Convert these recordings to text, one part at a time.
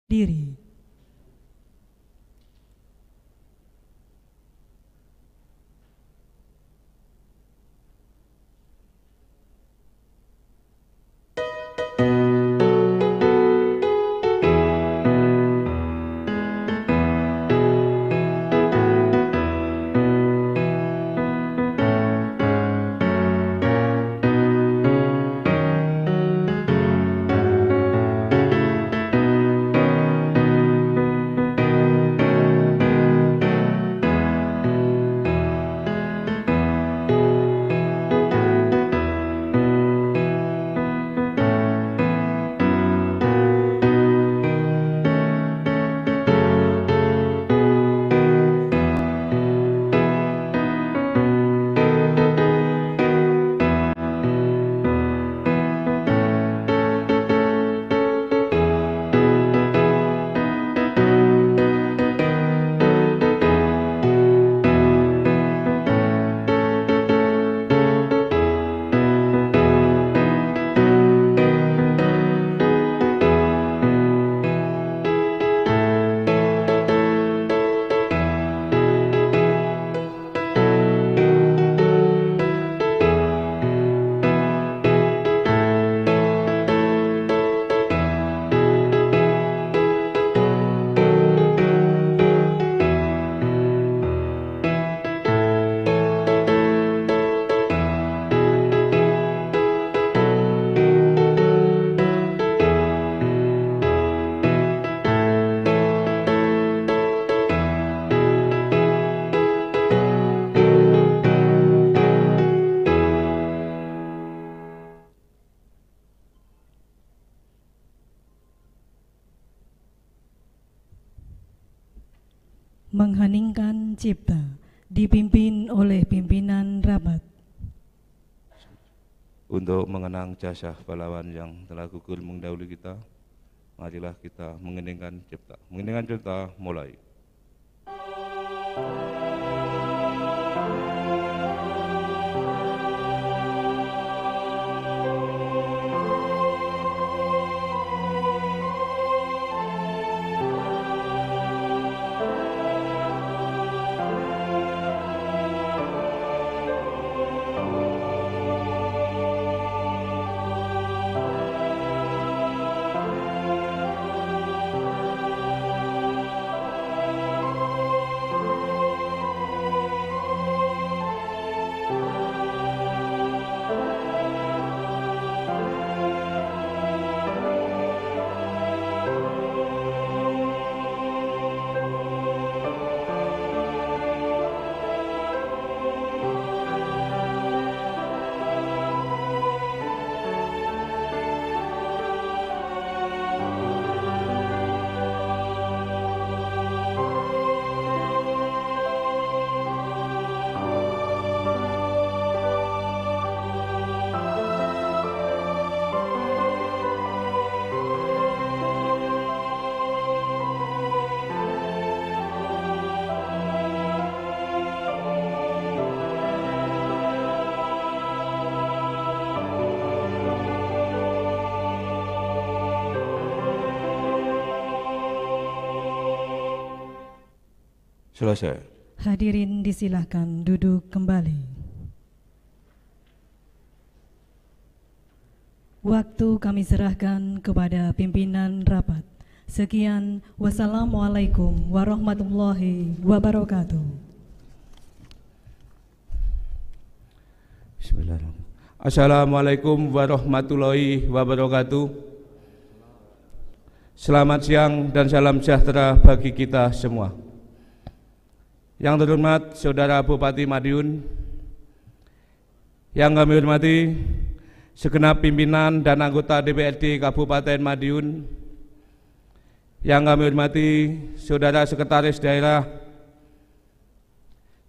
Diri. Mengheningkan cipta dipimpin oleh pimpinan rapat. Untuk mengenang jasa pahlawan yang telah gugur mendahului kita, marilah kita mengheningkan cipta. Mengheningkan cipta, mulai. Selesai. Hadirin disilahkan duduk kembali. Waktu kami serahkan kepada pimpinan rapat. Sekian, wassalamualaikum warahmatullahi wabarakatuh. Bismillahirrahmanirrahim. Assalamualaikum warahmatullahi wabarakatuh. Selamat siang dan salam sejahtera bagi kita semua. Yang terhormat Saudara Bupati Madiun, yang kami hormati segenap pimpinan dan anggota DPRD Kabupaten Madiun, yang kami hormati Saudara Sekretaris Daerah,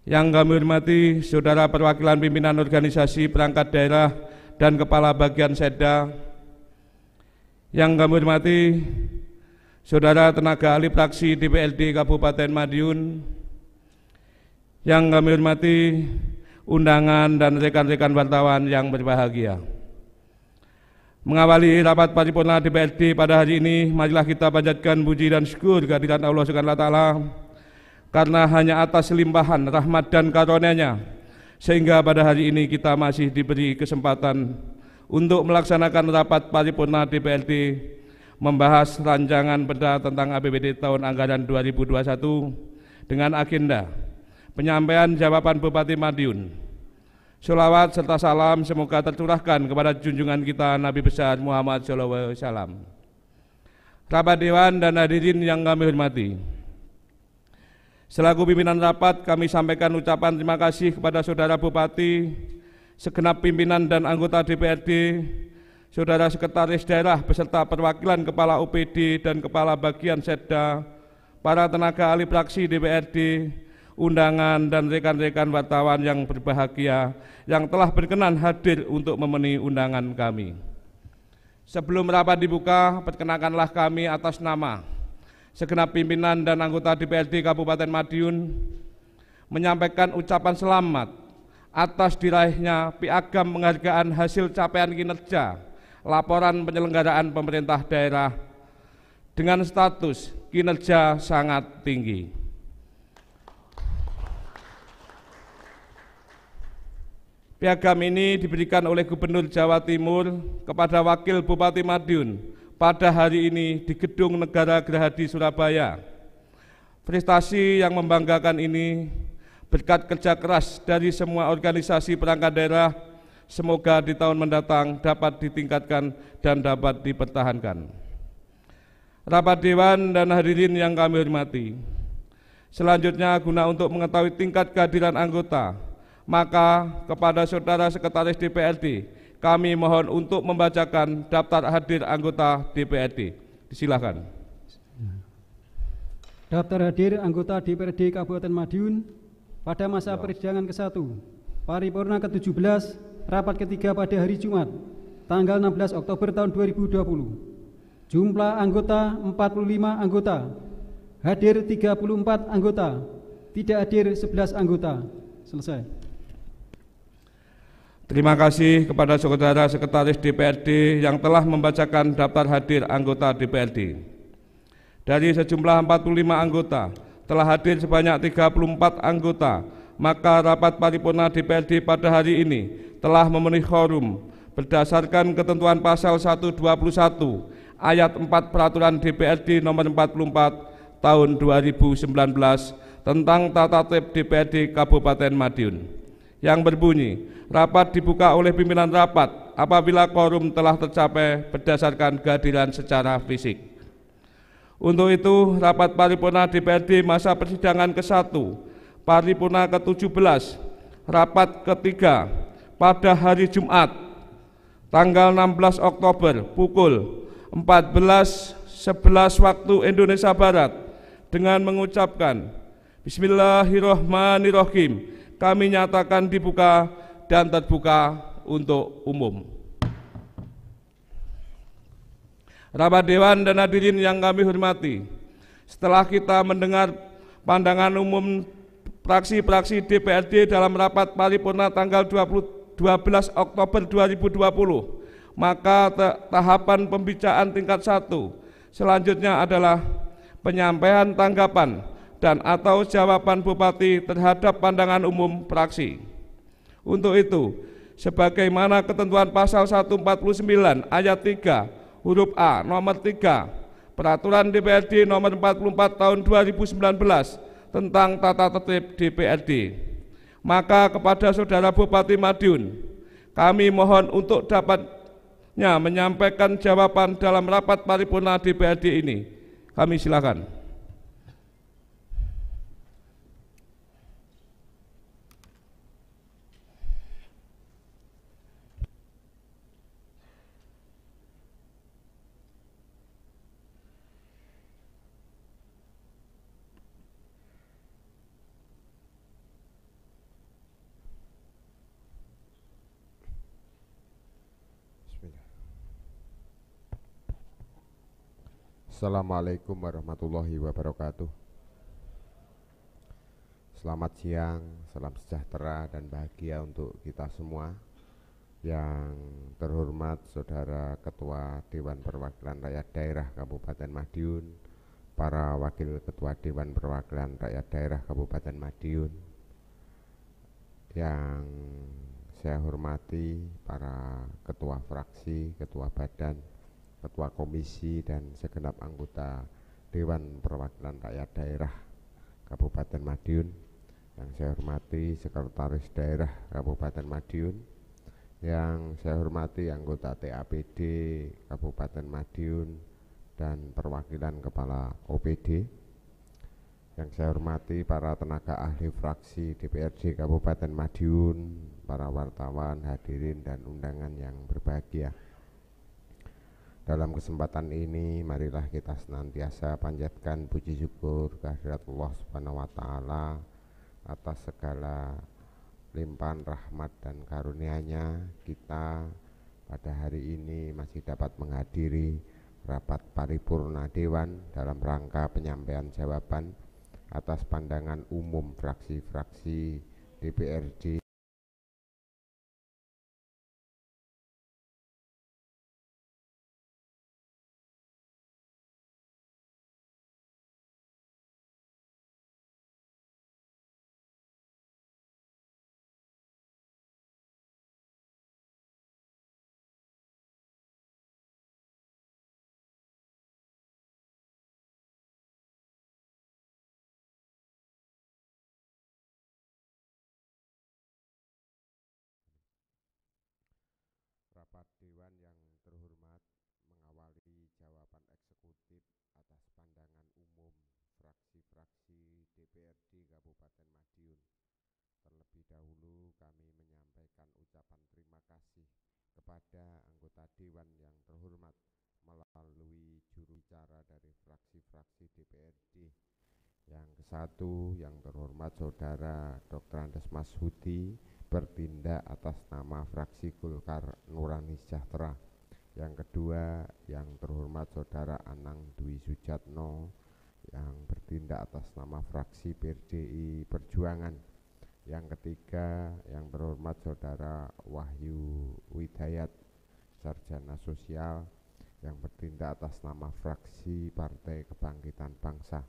yang kami hormati Saudara Perwakilan Pimpinan Organisasi Perangkat Daerah dan Kepala Bagian Setda, yang kami hormati Saudara Tenaga Ahli Praksi DPRD Kabupaten Madiun, yang kami hormati undangan dan rekan-rekan wartawan yang berbahagia. Mengawali rapat paripurna DPRD pada hari ini, marilah kita panjatkan puji dan syukur kehadirat Allah Subhanahu wa taala, karena hanya atas limpahan rahmat dan karunia-Nya sehingga pada hari ini kita masih diberi kesempatan untuk melaksanakan rapat paripurna DPRD membahas rancangan perda tentang APBD tahun anggaran 2021 dengan agenda penyampaian jawaban Bupati Madiun. Sholawat serta salam semoga tercurahkan kepada junjungan kita Nabi besar Muhammad SAW. Rapat Dewan dan hadirin yang kami hormati, selaku pimpinan rapat kami sampaikan ucapan terima kasih kepada Saudara Bupati, segenap pimpinan dan anggota DPRD, Saudara Sekretaris Daerah beserta perwakilan Kepala UPD dan Kepala Bagian Setda, para tenaga ahli praksi DPRD, undangan dan rekan-rekan wartawan yang berbahagia yang telah berkenan hadir untuk memenuhi undangan kami. Sebelum rapat dibuka, perkenankanlah kami atas nama segenap pimpinan dan anggota DPRD Kabupaten Madiun menyampaikan ucapan selamat atas diraihnya Piagam Penghargaan Hasil Capaian Kinerja Laporan Penyelenggaraan Pemerintah Daerah dengan status kinerja sangat tinggi. Piagam ini diberikan oleh Gubernur Jawa Timur kepada Wakil Bupati Madiun pada hari ini di Gedung Negara Gerahadi Surabaya. Prestasi yang membanggakan ini berkat kerja keras dari semua organisasi perangkat daerah, semoga di tahun mendatang dapat ditingkatkan dan dapat dipertahankan. Rapat Dewan dan hadirin yang kami hormati, selanjutnya guna untuk mengetahui tingkat kehadiran anggota, maka kepada Saudara Sekretaris DPRD kami mohon untuk membacakan daftar hadir anggota DPRD. Silakan. Daftar hadir anggota DPRD Kabupaten Madiun pada masa persidangan ke-1 paripurna ke-17 rapat ketiga pada hari Jumat tanggal 16 Oktober tahun 2020. Jumlah anggota 45 anggota, hadir 34 anggota, tidak hadir 11 anggota. Selesai. Terima kasih kepada Saudara Sekretaris DPRD yang telah membacakan daftar hadir anggota DPRD. Dari sejumlah 45 anggota, telah hadir sebanyak 34 anggota, maka rapat paripurna DPRD pada hari ini telah memenuhi quorum berdasarkan ketentuan pasal 121 ayat 4 Peraturan DPRD nomor 44 tahun 2019 tentang tata tertib DPRD Kabupaten Madiun, yang berbunyi, rapat dibuka oleh pimpinan rapat apabila quorum telah tercapai berdasarkan kehadiran secara fisik. Untuk itu, rapat paripurna DPRD masa persidangan ke-1, paripurna ke-17, rapat ketiga pada hari Jumat, tanggal 16 Oktober pukul 14.11 waktu Indonesia Barat dengan mengucapkan Bismillahirrahmanirrahim, kami nyatakan dibuka dan terbuka untuk umum. Rapat Dewan dan hadirin yang kami hormati, setelah kita mendengar pandangan umum fraksi-fraksi DPRD dalam rapat paripurna tanggal 12 Oktober 2020, maka tahapan pembicaraan tingkat 1 selanjutnya adalah penyampaian tanggapan dan atau jawaban Bupati terhadap pandangan umum fraksi. Untuk itu, sebagaimana ketentuan pasal 149 ayat 3 huruf A nomor 3 Peraturan DPRD nomor 44 tahun 2019 tentang tata tertib DPRD, maka kepada Saudara Bupati Madiun, kami mohon untuk dapatnya menyampaikan jawaban dalam rapat paripurna DPRD ini. Kami silakan. Assalamualaikum warahmatullahi wabarakatuh. Selamat siang, salam sejahtera dan bahagia untuk kita semua. Yang terhormat Saudara Ketua Dewan Perwakilan Rakyat Daerah Kabupaten Madiun, para Wakil Ketua Dewan Perwakilan Rakyat Daerah Kabupaten Madiun, yang saya hormati para Ketua Fraksi, Ketua Badan, Ketua Komisi dan segenap anggota Dewan Perwakilan Rakyat Daerah Kabupaten Madiun, yang saya hormati Sekretaris Daerah Kabupaten Madiun, yang saya hormati anggota TAPD Kabupaten Madiun dan perwakilan Kepala OPD, yang saya hormati para tenaga ahli fraksi DPRD Kabupaten Madiun, para wartawan, hadirin dan undangan yang berbahagia. Dalam kesempatan ini, marilah kita senantiasa panjatkan puji syukur kehadirat Allah Subhanahu wa Ta'ala atas segala limpahan rahmat dan karunia-Nya. Kita pada hari ini masih dapat menghadiri rapat paripurna Dewan dalam rangka penyampaian jawaban atas pandangan umum fraksi-fraksi DPRD Rapat Dewan yang terhormat mengawali jawaban eksekutif atas pandangan umum fraksi-fraksi DPRD Kabupaten Madiun. Terlebih dahulu kami menyampaikan ucapan terima kasih kepada anggota Dewan yang terhormat melalui juru bicara dari fraksi-fraksi DPRD. Yang kesatu, yang terhormat Saudara Dr. Andes Mashudi bertindak atas nama fraksi Golkar Nurani Sejahtera. Yang kedua, yang terhormat Saudara Anang Dwi Sujatno yang bertindak atas nama fraksi PDI Perjuangan. Yang ketiga, yang terhormat Saudara Wahyu Widayat, sarjana sosial yang bertindak atas nama fraksi Partai Kebangkitan Bangsa.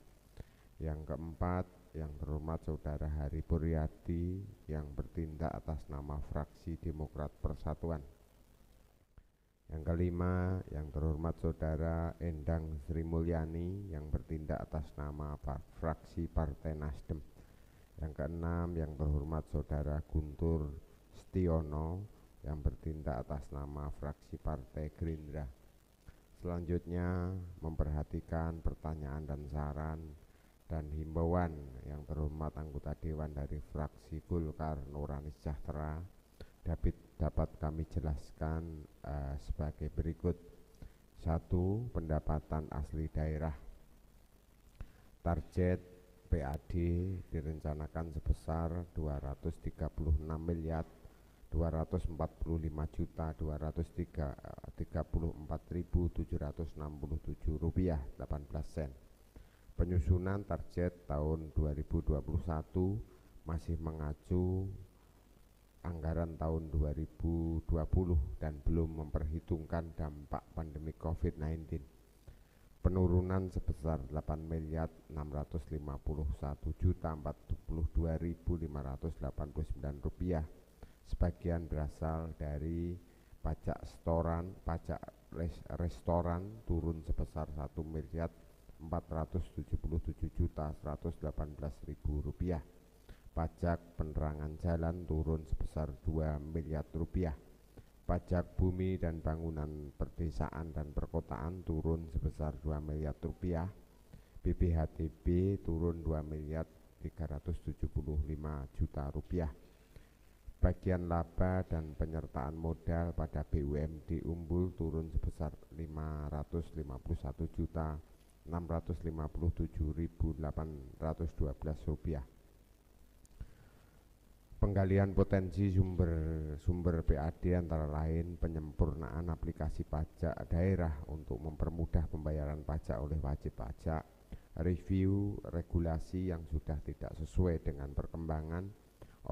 Yang keempat, yang terhormat Saudara Hari Puryadi yang bertindak atas nama fraksi Demokrat Persatuan. Yang kelima, yang terhormat Saudara Endang Sri Mulyani yang bertindak atas nama fraksi Partai Nasdem. Yang keenam, yang terhormat Saudara Guntur Setiono yang bertindak atas nama fraksi Partai Gerindra. Selanjutnya, memperhatikan pertanyaan dan saran dan himbauan yang terhormat anggota Dewan dari fraksi Golkar Nurani Sejahtera dapat kami jelaskan sebagai berikut. 1. Pendapatan asli daerah. Target PAD direncanakan sebesar 235.234.767 rupiah 18 sen. Penyusunan target tahun 2021 masih mengacu anggaran tahun 2020 dan belum memperhitungkan dampak pandemi COVID-19. penurunan sebesar 8.651.042.589 rupiah. Sebagian berasal dari pajak restoran turun sebesar 1.477.118.000 rupiah. Pajak penerangan jalan turun sebesar 2 miliar rupiah. Pajak bumi dan bangunan perdesaan dan perkotaan turun sebesar 2 miliar rupiah. BPHTB turun 2.375.000.000 rupiah. Bagian laba dan penyertaan modal pada BUMD Umbul turun sebesar 551.657.812 rupiah. Penggalian potensi sumber PAD antara lain penyempurnaan aplikasi pajak daerah untuk mempermudah pembayaran pajak oleh wajib pajak, review regulasi yang sudah tidak sesuai dengan perkembangan,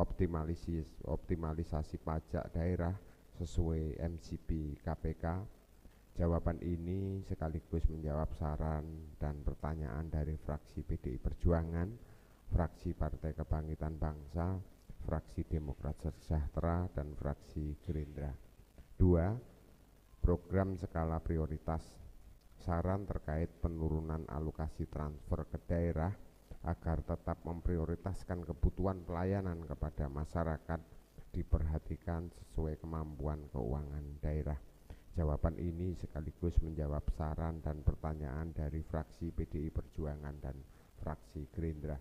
optimalisasi pajak daerah sesuai MCP KPK. Jawaban ini sekaligus menjawab saran dan pertanyaan dari fraksi PDI Perjuangan, fraksi Partai Kebangkitan Bangsa, fraksi Demokrat Sejahtera, dan fraksi Gerindra. 2. Program skala prioritas. Saran terkait penurunan alokasi transfer ke daerah agar tetap memprioritaskan kebutuhan pelayanan kepada masyarakat diperhatikan sesuai kemampuan keuangan daerah. Jawaban ini sekaligus menjawab saran dan pertanyaan dari fraksi PDI Perjuangan dan fraksi Gerindra.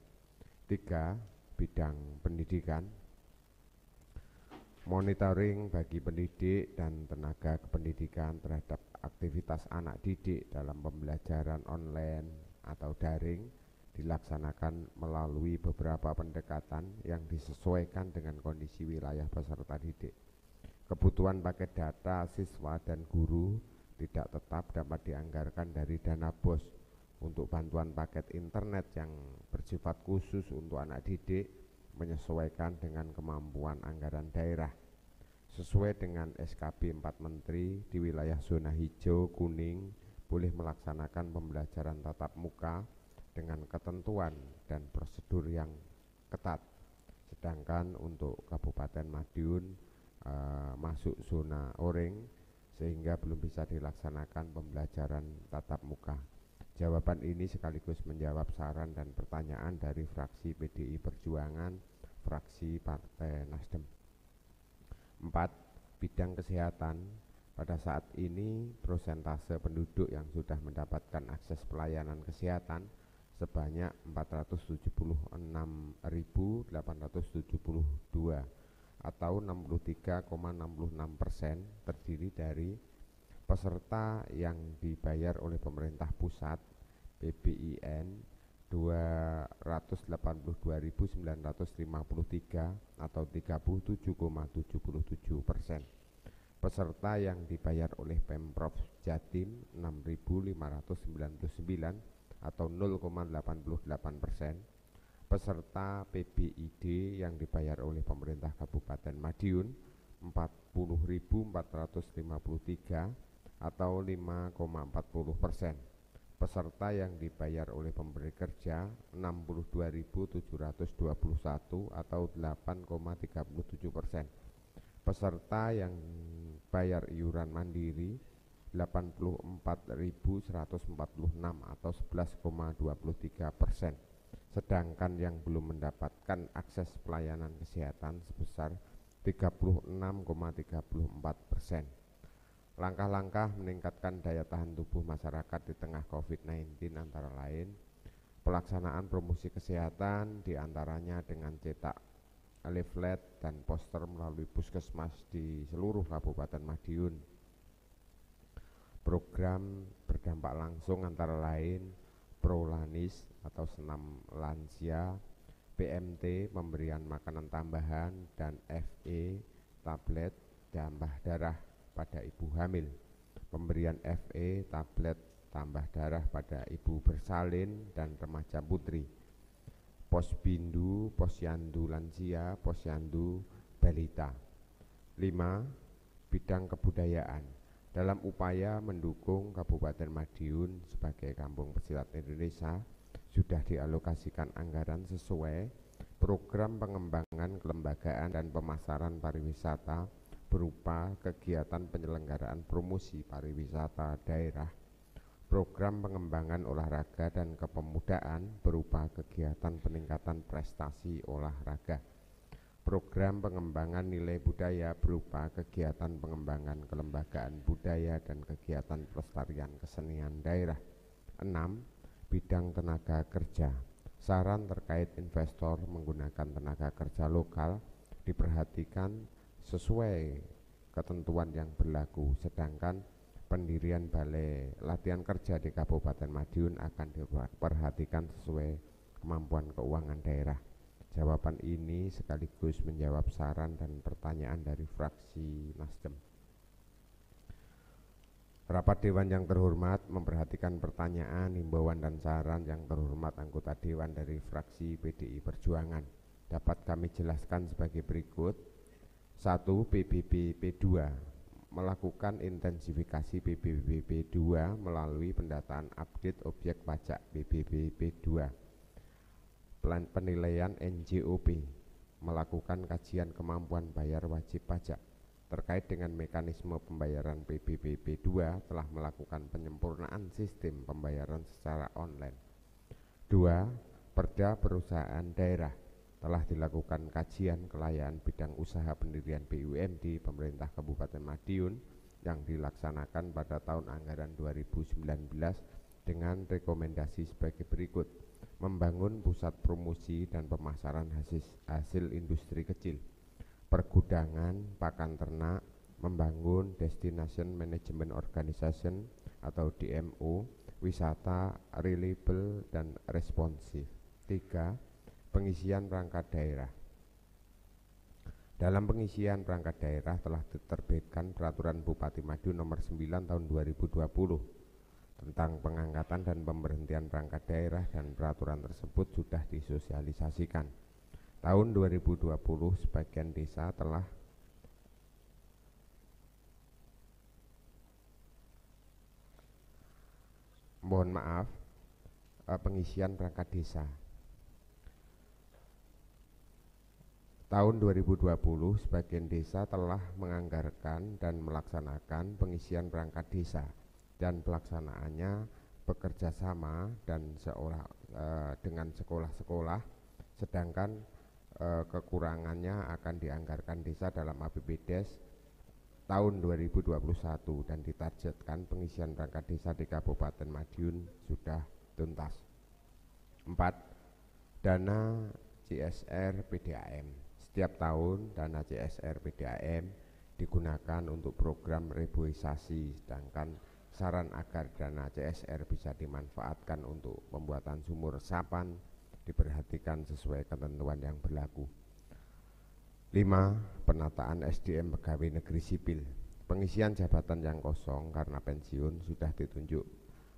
3. Bidang pendidikan. Monitoring bagi pendidik dan tenaga kependidikan terhadap aktivitas anak didik dalam pembelajaran online atau daring dilaksanakan melalui beberapa pendekatan yang disesuaikan dengan kondisi wilayah peserta didik. Kebutuhan paket data siswa dan guru tidak tetap dapat dianggarkan dari dana BOS. Untuk bantuan paket internet yang bersifat khusus untuk anak didik menyesuaikan dengan kemampuan anggaran daerah. Sesuai dengan SKB 4 Menteri, di wilayah zona hijau kuning boleh melaksanakan pembelajaran tatap muka dengan ketentuan dan prosedur yang ketat. Sedangkan untuk Kabupaten Madiun masuk zona oranye sehingga belum bisa dilaksanakan pembelajaran tatap muka. Jawaban ini sekaligus menjawab saran dan pertanyaan dari fraksi PDI Perjuangan, fraksi Partai Nasdem. 4. Bidang kesehatan. Pada saat ini prosentase penduduk yang sudah mendapatkan akses pelayanan kesehatan sebanyak 476.872 atau 63,66%, terdiri dari peserta yang dibayar oleh pemerintah pusat PBIN 282.953 atau 37,77%. Peserta yang dibayar oleh Pemprov Jatim 6.599 atau 0,88%. Peserta PBID yang dibayar oleh pemerintah Kabupaten Madiun 40.453 atau 5,40%. Peserta yang dibayar oleh pemberi kerja 62.721 atau 8,37%. Peserta yang bayar iuran mandiri 84.146 atau 11,23%. Sedangkan yang belum mendapatkan akses pelayanan kesehatan sebesar 36,34%. Langkah-langkah meningkatkan daya tahan tubuh masyarakat di tengah COVID-19 antara lain pelaksanaan promosi kesehatan, diantaranya dengan cetak leaflet dan poster melalui puskesmas di seluruh Kabupaten Madiun. Program berdampak langsung antara lain Prolanis atau senam lansia, PMT pemberian makanan tambahan, dan FE tablet tambah darah pada ibu hamil, pemberian FE tablet tambah darah pada ibu bersalin dan remaja putri, posbindu, posyandu lansia, posyandu balita. 5. Bidang kebudayaan. Dalam upaya mendukung Kabupaten Madiun sebagai kampung pesilat Indonesia, sudah dialokasikan anggaran sesuai program pengembangan kelembagaan dan pemasaran pariwisata berupa kegiatan penyelenggaraan promosi pariwisata daerah, program pengembangan olahraga dan kepemudaan berupa kegiatan peningkatan prestasi olahraga, program pengembangan nilai budaya berupa kegiatan pengembangan kelembagaan budaya dan kegiatan pelestarian kesenian daerah. 6. Bidang tenaga kerja. Saran terkait investor menggunakan tenaga kerja lokal diperhatikan sesuai ketentuan yang berlaku, sedangkan pendirian balai latihan kerja di Kabupaten Madiun akan diperhatikan sesuai kemampuan keuangan daerah. Jawaban ini sekaligus menjawab saran dan pertanyaan dari fraksi Nasdem. Rapat Dewan yang terhormat memperhatikan pertanyaan, himbauan dan saran yang terhormat anggota Dewan dari fraksi PDI Perjuangan. Dapat kami jelaskan sebagai berikut. 1. PBB P2 melakukan intensifikasi PBB P2 melalui pendataan update objek pajak PBB P2. Penilaian NJOP melakukan kajian kemampuan bayar wajib pajak. Terkait dengan mekanisme pembayaran PBB P2 telah melakukan penyempurnaan sistem pembayaran secara online. 2. Perda perusahaan daerah telah dilakukan kajian kelayaan bidang usaha pendirian BUMD pemerintah Kabupaten Madiun yang dilaksanakan pada tahun anggaran 2019 dengan rekomendasi sebagai berikut. Membangun pusat promosi dan pemasaran hasil industri kecil, pergudangan, pakan ternak, membangun Destination Management Organization atau DMO, wisata reliable dan responsif. 3. Pengisian perangkat daerah. Dalam pengisian perangkat daerah telah diterbitkan Peraturan Bupati Madiun nomor 9 tahun 2020 tentang pengangkatan dan pemberhentian perangkat daerah, dan peraturan tersebut sudah disosialisasikan. Tahun 2020 sebagian desa telah pengisian perangkat desa. Tahun 2020 sebagian desa telah menganggarkan dan melaksanakan pengisian perangkat desa, dan pelaksanaannya bekerja sama dan dengan sekolah-sekolah, sedangkan kekurangannya akan dianggarkan desa dalam APBDes tahun 2021, dan ditargetkan pengisian perangkat desa di Kabupaten Madiun sudah tuntas. 4. Dana CSR PDAM. Setiap tahun dana CSR PDAM digunakan untuk program reboisasi, sedangkan saran agar dana CSR bisa dimanfaatkan untuk pembuatan sumur resapan diperhatikan sesuai ketentuan yang berlaku. 5. Penataan SDM pegawai negeri sipil. Pengisian jabatan yang kosong karena pensiun sudah ditunjuk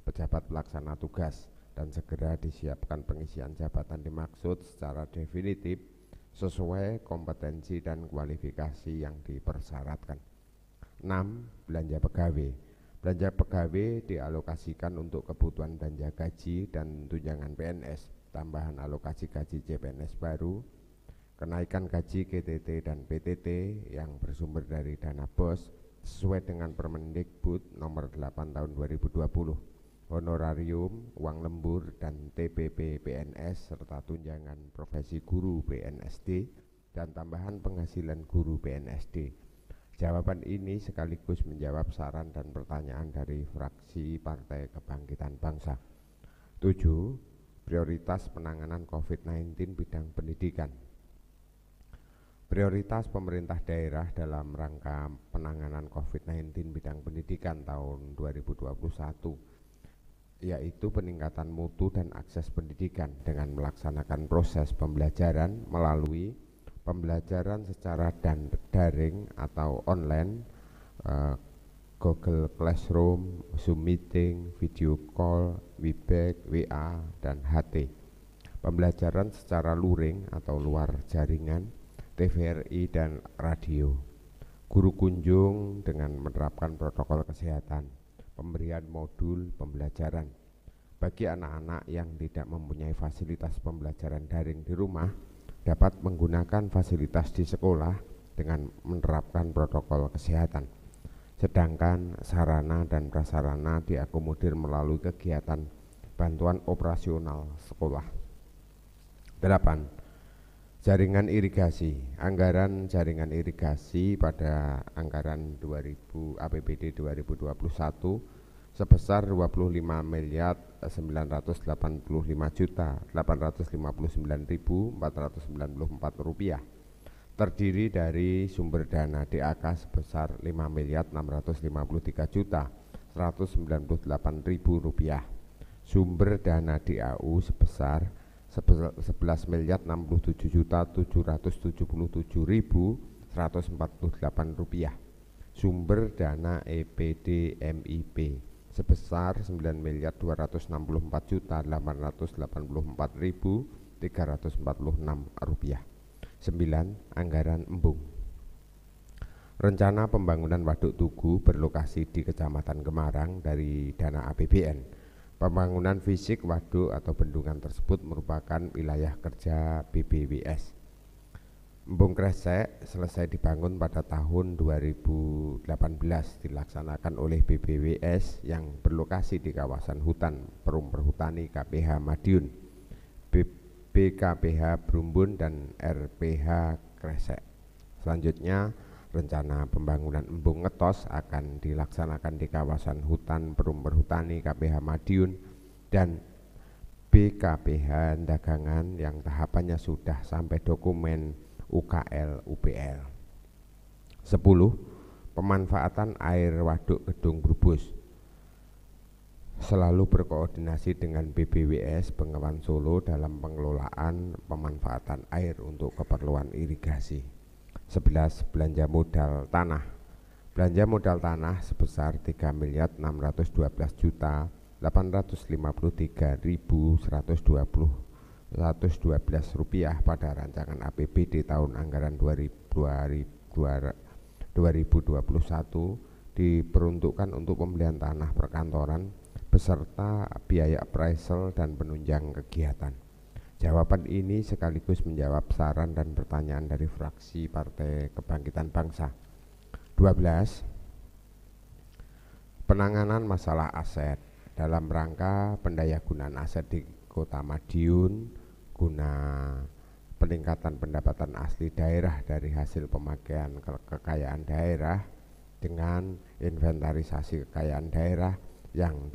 pejabat pelaksana tugas, dan segera disiapkan pengisian jabatan dimaksud secara definitif sesuai kompetensi dan kualifikasi yang dipersyaratkan. 6. Belanja pegawai. Belanja pegawai dialokasikan untuk kebutuhan belanja gaji dan tunjangan PNS, tambahan alokasi gaji CPNS baru, kenaikan gaji GTT dan PTT yang bersumber dari dana BOS sesuai dengan Permendikbud nomor 8 tahun 2020, honorarium, uang lembur dan TPP PNS serta tunjangan profesi guru PNSD dan tambahan penghasilan guru PNSD. Jawaban ini sekaligus menjawab saran dan pertanyaan dari fraksi Partai Kebangkitan Bangsa. 7. Prioritas penanganan COVID-19 bidang pendidikan. Prioritas pemerintah daerah dalam rangka penanganan COVID-19 bidang pendidikan tahun 2021 yaitu peningkatan mutu dan akses pendidikan dengan melaksanakan proses pembelajaran melalui pembelajaran secara daring atau online, Google Classroom, Zoom Meeting, video call, Webex, WA, dan HT. Pembelajaran secara luring atau luar jaringan, TVRI dan radio. guru kunjung dengan menerapkan protokol kesehatan, pemberian modul pembelajaran. Bagi anak-anak yang tidak mempunyai fasilitas pembelajaran daring di rumah, dapat menggunakan fasilitas di sekolah dengan menerapkan protokol kesehatan. Sedangkan sarana dan prasarana diakomodir melalui kegiatan bantuan operasional sekolah. 8. Jaringan irigasi. Anggaran jaringan irigasi pada anggaran APBD 2021 sebesar 25.859.859.494 rupiah. Terdiri dari sumber dana DAK sebesar 5.653.198.000 rupiah. Sumber dana DAU sebesar 11.777.148 rupiah. Sumber dana EPDMIP sebesar 9.284.884.346 rupiah. 9. Anggaran embung. Rencana pembangunan Waduk Tugu berlokasi di Kecamatan Gemarang dari dana APBN. Pembangunan fisik waduk atau bendungan tersebut merupakan wilayah kerja BBWS. Embung Kresek selesai dibangun pada tahun 2018, dilaksanakan oleh BBWS yang berlokasi di kawasan hutan Perum Perhutani KPH Madiun, BKPH Brumbun, dan RPH Kresek. Selanjutnya, rencana pembangunan embung Ngetos akan dilaksanakan di kawasan hutan Perum Perhutani KPH Madiun dan BKPH Dagangan yang tahapannya sudah sampai dokumen UKL UPL. 10. Pemanfaatan air waduk Gedung Grubus. Selalu berkoordinasi dengan BBWS Bengawan Solo dalam pengelolaan pemanfaatan air untuk keperluan irigasi. 11. Belanja modal tanah. Belanja modal tanah sebesar 3.653.112 rupiah pada rancangan APBD tahun anggaran 2021 diperuntukkan untuk pembelian tanah perkantoran beserta biaya appraisal dan penunjang kegiatan. Jawaban ini sekaligus menjawab saran dan pertanyaan dari fraksi Partai Kebangkitan Bangsa. 12. Penanganan masalah aset dalam rangka pendayagunaan aset di Kota Madiun guna peningkatan pendapatan asli daerah dari hasil pemakaian kekayaan daerah dengan inventarisasi kekayaan daerah yang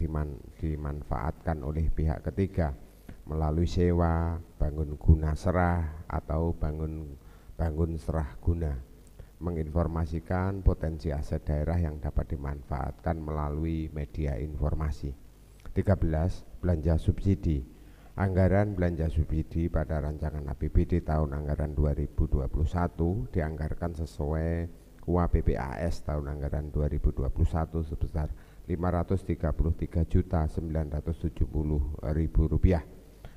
dimanfaatkan oleh pihak ketiga melalui sewa, bangun guna serah, atau bangun serah guna, menginformasikan potensi aset daerah yang dapat dimanfaatkan melalui media informasi. 13. Belanja subsidi. Anggaran belanja subsidi pada rancangan APBD tahun anggaran 2021 dianggarkan sesuai KUA PPAS tahun anggaran 2021 sebesar Rp533.970.000.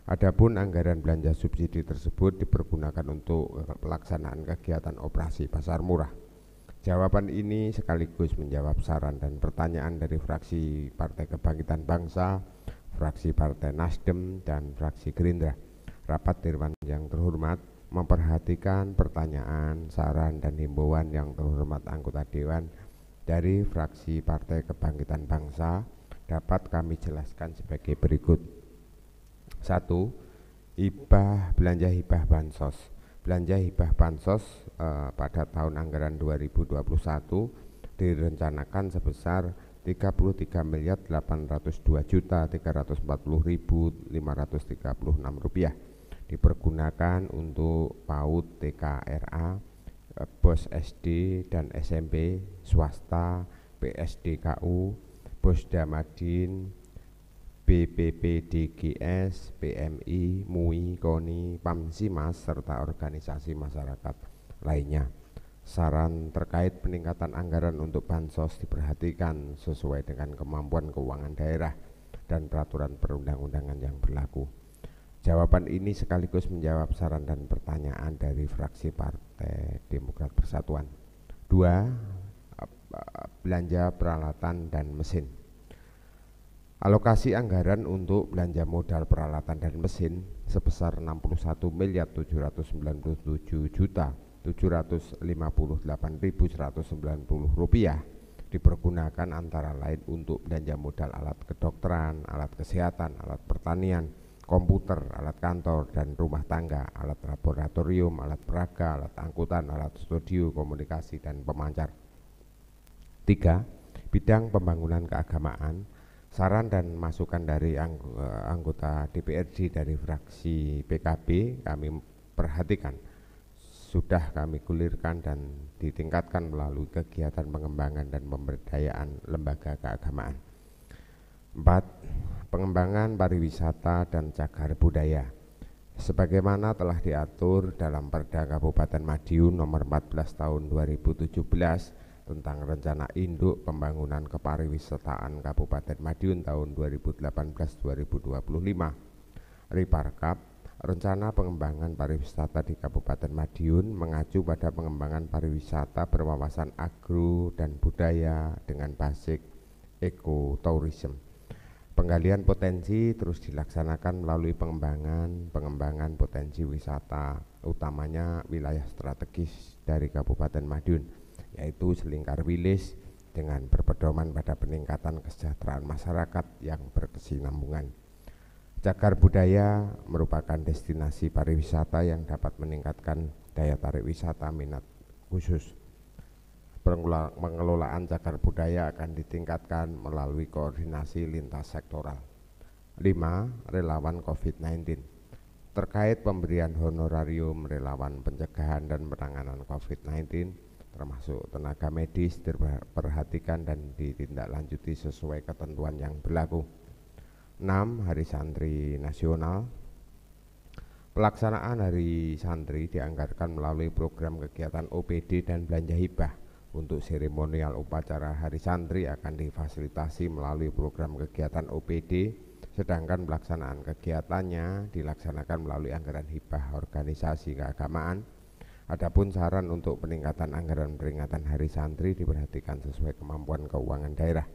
Adapun anggaran belanja subsidi tersebut dipergunakan untuk pelaksanaan kegiatan operasi pasar murah. Jawaban ini sekaligus menjawab saran dan pertanyaan dari fraksi Partai Kebangkitan Bangsa, fraksi Partai Nasdem, dan fraksi Gerindra. Rapat Dewan yang terhormat memperhatikan pertanyaan, saran, dan himbauan yang terhormat anggota Dewan dari fraksi Partai Kebangkitan Bangsa dapat kami jelaskan sebagai berikut. 1. Belanja hibah bansos. Belanja hibah bansos pada tahun anggaran 2021 direncanakan sebesar Rp302.340.536 dipergunakan untuk PAUD TKRA, BOS SD dan SMP swasta, PSDKU, Bosda Madin, BPPDGS, PMI, MUI, KONI, PAMSIMAS, serta organisasi masyarakat lainnya. Saran terkait peningkatan anggaran untuk bansos diperhatikan sesuai dengan kemampuan keuangan daerah dan peraturan perundang-undangan yang berlaku. Jawaban ini sekaligus menjawab saran dan pertanyaan dari fraksi Partai Demokrat Persatuan. 2. Belanja peralatan dan mesin. Alokasi anggaran untuk belanja modal peralatan dan mesin sebesar Rp61.797.758.190 dipergunakan antara lain untuk belanja modal alat kedokteran, alat kesehatan, alat pertanian, komputer, alat kantor dan rumah tangga, alat laboratorium, alat peraga, alat angkutan, alat studio, komunikasi, dan pemancar. 3. Bidang pembangunan keagamaan. Saran dan masukan dari anggota DPRD dari fraksi PKB kami perhatikan, sudah kami gulirkan dan ditingkatkan melalui kegiatan pengembangan dan pemberdayaan lembaga keagamaan. 4. Pengembangan pariwisata dan cagar budaya. Sebagaimana telah diatur dalam Perda Kabupaten Madiun nomor 14 tahun 2017 tentang rencana induk pembangunan kepariwisataan Kabupaten Madiun tahun 2018-2025, Riparkap, rencana pengembangan pariwisata di Kabupaten Madiun mengacu pada pengembangan pariwisata berwawasan agro dan budaya dengan basis ekotourism. Penggalian potensi terus dilaksanakan melalui pengembangan potensi wisata, utamanya wilayah strategis dari Kabupaten Madiun, yaitu Selingkar Wilis dengan berpedoman pada peningkatan kesejahteraan masyarakat yang berkesinambungan. Cagar budaya merupakan destinasi pariwisata yang dapat meningkatkan daya tarik wisata minat khusus. Pengelolaan cagar budaya akan ditingkatkan melalui koordinasi lintas sektoral. 5. Relawan COVID-19. Terkait pemberian honorarium relawan pencegahan dan penanganan COVID-19 termasuk tenaga medis diperhatikan dan ditindaklanjuti sesuai ketentuan yang berlaku. 6. Hari Santri Nasional. Pelaksanaan Hari Santri dianggarkan melalui program kegiatan OPD dan belanja hibah. Untuk seremonial upacara Hari Santri akan difasilitasi melalui program kegiatan OPD, sedangkan pelaksanaan kegiatannya dilaksanakan melalui anggaran hibah organisasi keagamaan. Adapun saran untuk peningkatan anggaran peringatan Hari Santri diperhatikan sesuai kemampuan keuangan daerah.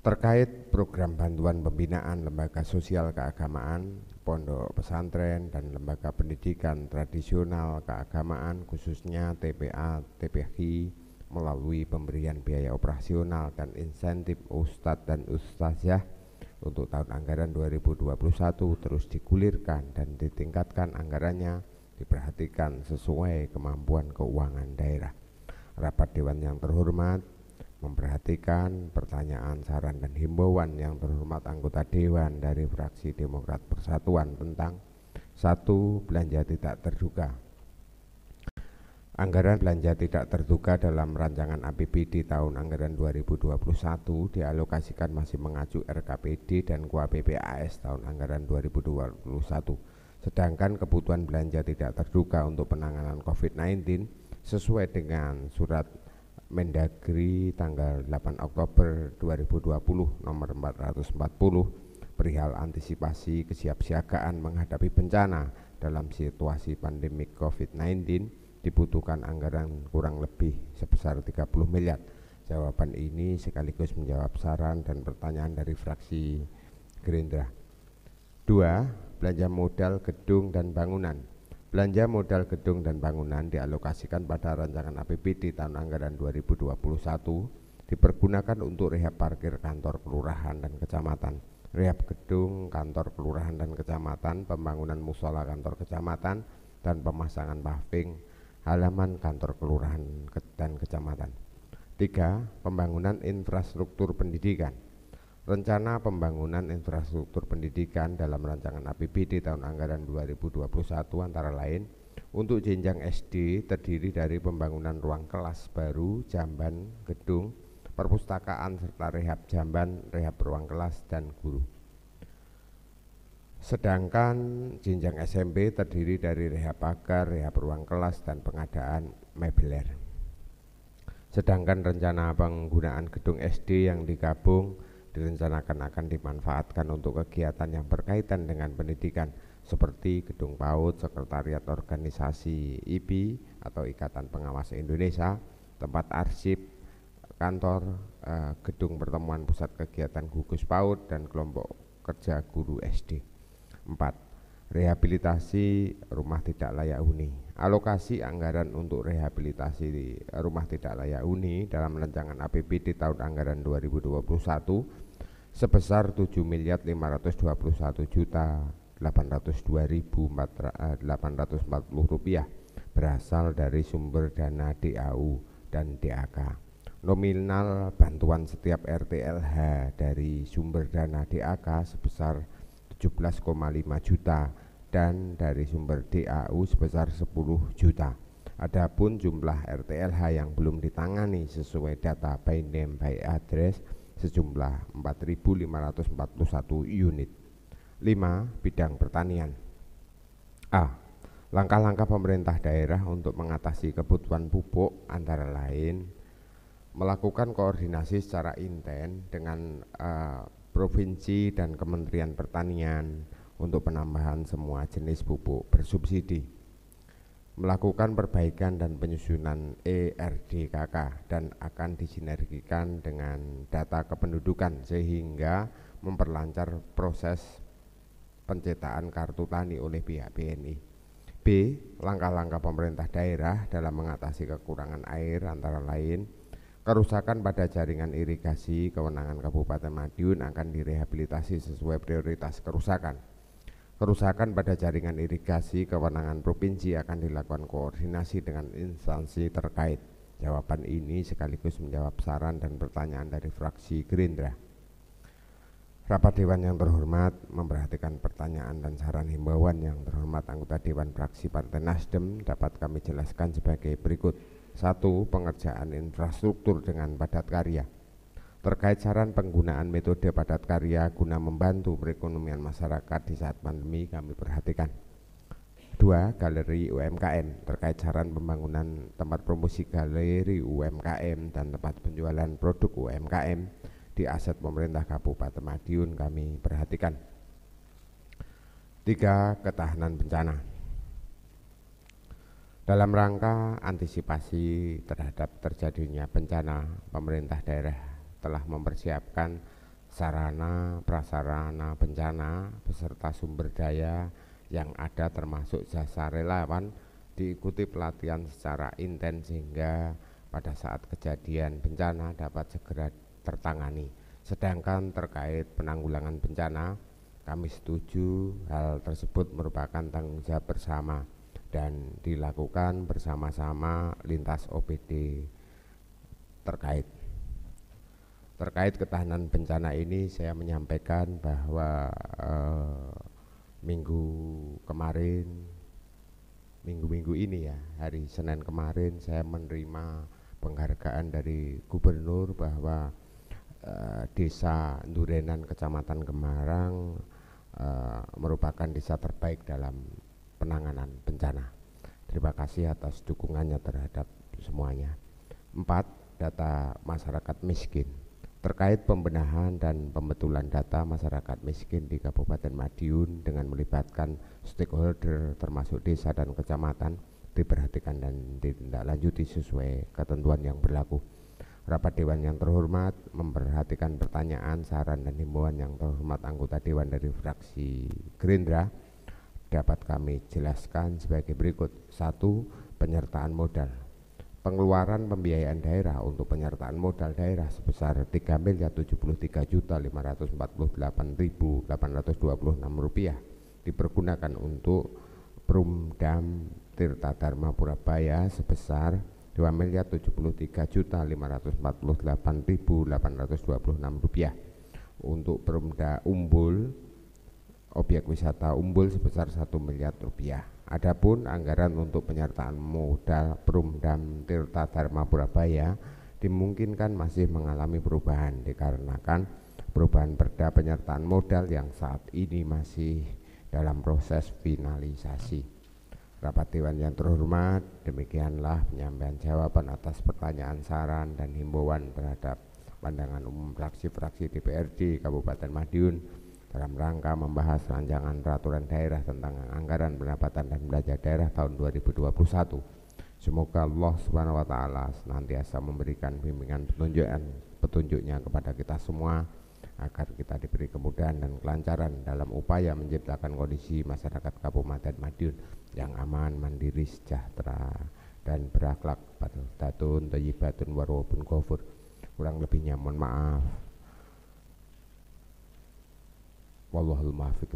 Terkait program bantuan pembinaan lembaga sosial keagamaan, pondok pesantren, dan lembaga pendidikan tradisional keagamaan khususnya TPA, TPHI melalui pemberian biaya operasional dan insentif Ustadz dan Ustazah untuk tahun anggaran 2021 terus digulirkan dan ditingkatkan anggarannya diperhatikan sesuai kemampuan keuangan daerah. Rapat Dewan yang terhormat memperhatikan pertanyaan, saran, dan himbauan yang terhormat anggota Dewan dari fraksi Demokrat Persatuan tentang 1. Belanja tidak terduga. Anggaran belanja tidak terduga dalam rancangan APBD tahun anggaran 2021 dialokasikan masih mengacu RKPD dan KUAPPAS tahun anggaran 2021. Sedangkan kebutuhan belanja tidak terduga untuk penanganan COVID-19 sesuai dengan surat Mendagri tanggal 8 Oktober 2020 nomor 440 perihal antisipasi kesiapsiagaan menghadapi bencana dalam situasi pandemi COVID-19 dibutuhkan anggaran kurang lebih sebesar 30 miliar. Jawaban ini sekaligus menjawab saran dan pertanyaan dari fraksi Gerindra. 2. Belanja modal gedung dan bangunan. Belanja modal gedung dan bangunan dialokasikan pada rancangan APBD tahun anggaran 2021 dipergunakan untuk rehab parkir kantor kelurahan dan kecamatan, rehab gedung kantor kelurahan dan kecamatan, pembangunan musola kantor kecamatan, dan pemasangan paving halaman kantor kelurahan dan kecamatan. 3. Pembangunan infrastruktur pendidikan. Rencana pembangunan infrastruktur pendidikan dalam rancangan APBD tahun anggaran 2021 antara lain untuk jenjang SD terdiri dari pembangunan ruang kelas baru, jamban, gedung, perpustakaan serta rehab jamban, rehab ruang kelas dan guru. Sedangkan jenjang SMP terdiri dari rehab pagar, rehab ruang kelas dan pengadaan mebeler. Sedangkan rencana penggunaan gedung SD yang digabung direncanakan akan dimanfaatkan untuk kegiatan yang berkaitan dengan pendidikan seperti gedung PAUD, sekretariat organisasi IPI atau Ikatan Pengawas Indonesia, tempat arsip, kantor, gedung pertemuan pusat kegiatan gugus PAUD dan kelompok kerja guru SD. 4. Rehabilitasi rumah tidak layak huni. Alokasi anggaran untuk rehabilitasi rumah tidak layak huni dalam rancangan APBD tahun anggaran 2021 sebesar Rp7.581.802.840 berasal dari sumber dana DAU dan DAK. Nominal bantuan setiap RTLH dari sumber dana DAK sebesar 17,5 juta dan dari sumber DAU sebesar 10 juta. Adapun jumlah RTLH yang belum ditangani sesuai data by name by address sejumlah 4.541 unit. 5. Bidang pertanian. A. Langkah-langkah pemerintah daerah untuk mengatasi kebutuhan pupuk antara lain melakukan koordinasi secara intens dengan provinsi dan Kementerian Pertanian untuk penambahan semua jenis pupuk bersubsidi, melakukan perbaikan dan penyusunan ERDKK dan akan disinergikan dengan data kependudukan sehingga memperlancar proses pencetakan kartu tani oleh pihak BNI. B. Langkah-langkah pemerintah daerah dalam mengatasi kekurangan air antara lain kerusakan pada jaringan irigasi kewenangan Kabupaten Madiun akan direhabilitasi sesuai prioritas kerusakan. Kerusakan pada jaringan irigasi kewenangan provinsi akan dilakukan koordinasi dengan instansi terkait. Jawaban ini sekaligus menjawab saran dan pertanyaan dari fraksi Gerindra. Rapat Dewan yang terhormat memperhatikan pertanyaan dan saran himbauan yang terhormat anggota Dewan Fraksi Partai Nasdem dapat kami jelaskan sebagai berikut. 1. Pengerjaan infrastruktur dengan padat karya. Terkait saran penggunaan metode padat karya guna membantu perekonomian masyarakat di saat pandemi kami perhatikan. 2. Galeri UMKM. Terkait saran pembangunan tempat promosi galeri UMKM dan tempat penjualan produk UMKM di aset pemerintah Kabupaten Madiun kami perhatikan. 3. Ketahanan bencana. Dalam rangka antisipasi terhadap terjadinya bencana, pemerintah daerah telah mempersiapkan sarana prasarana bencana beserta sumber daya yang ada termasuk jasa relawan, diikuti pelatihan secara intens sehingga pada saat kejadian bencana dapat segera tertangani. Sedangkan terkait penanggulangan bencana, kami setuju hal tersebut merupakan tanggung jawab bersama dan dilakukan bersama-sama lintas OPD terkait. Terkait ketahanan bencana ini saya menyampaikan bahwa minggu ini ya, hari Senin kemarin saya menerima penghargaan dari gubernur bahwa desa Ndurenan Kecamatan Gemarang merupakan desa terbaik dalam penanganan bencana. Terima kasih atas dukungannya terhadap semuanya. 4. Data masyarakat miskin. Terkait pembenahan dan pembetulan data masyarakat miskin di Kabupaten Madiun dengan melibatkan stakeholder termasuk desa dan kecamatan diperhatikan dan ditindaklanjuti sesuai ketentuan yang berlaku. Rapat Dewan yang terhormat memperhatikan pertanyaan, saran, dan himbauan yang terhormat anggota Dewan dari fraksi Gerindra dapat kami jelaskan sebagai berikut. 1. Penyertaan modal. Pengeluaran pembiayaan daerah untuk penyertaan modal daerah sebesar Rp3.073.548.826 dipergunakan untuk Perumdam Tirta Dharma Purabaya sebesar Rp2.073.548.826 untuk Perumda Umbul objek wisata Umbul sebesar Rp1 miliar. Adapun anggaran untuk penyertaan modal Perumdam Tirta Dharma Purabaya dimungkinkan masih mengalami perubahan dikarenakan perubahan perda penyertaan modal yang saat ini masih dalam proses finalisasi. Rapat Dewan yang terhormat, demikianlah penyampaian jawaban atas pertanyaan, saran, dan himbauan terhadap pandangan umum fraksi-fraksi DPRD Kabupaten Madiun dalam rangka membahas rancangan peraturan daerah tentang anggaran pendapatan dan belanja daerah tahun 2021 Semoga Allah Subhanahu wa taala senantiasa memberikan bimbingan petunjuknya kepada kita semua agar kita diberi kemudahan dan kelancaran dalam upaya menciptakan kondisi masyarakat Kabupaten Madiun yang aman, mandiri, sejahtera dan berakhlak. Badatun thayyibatun warwabun ghafur. Kurang lebihnya mohon maaf. Wallahul muwaffiq.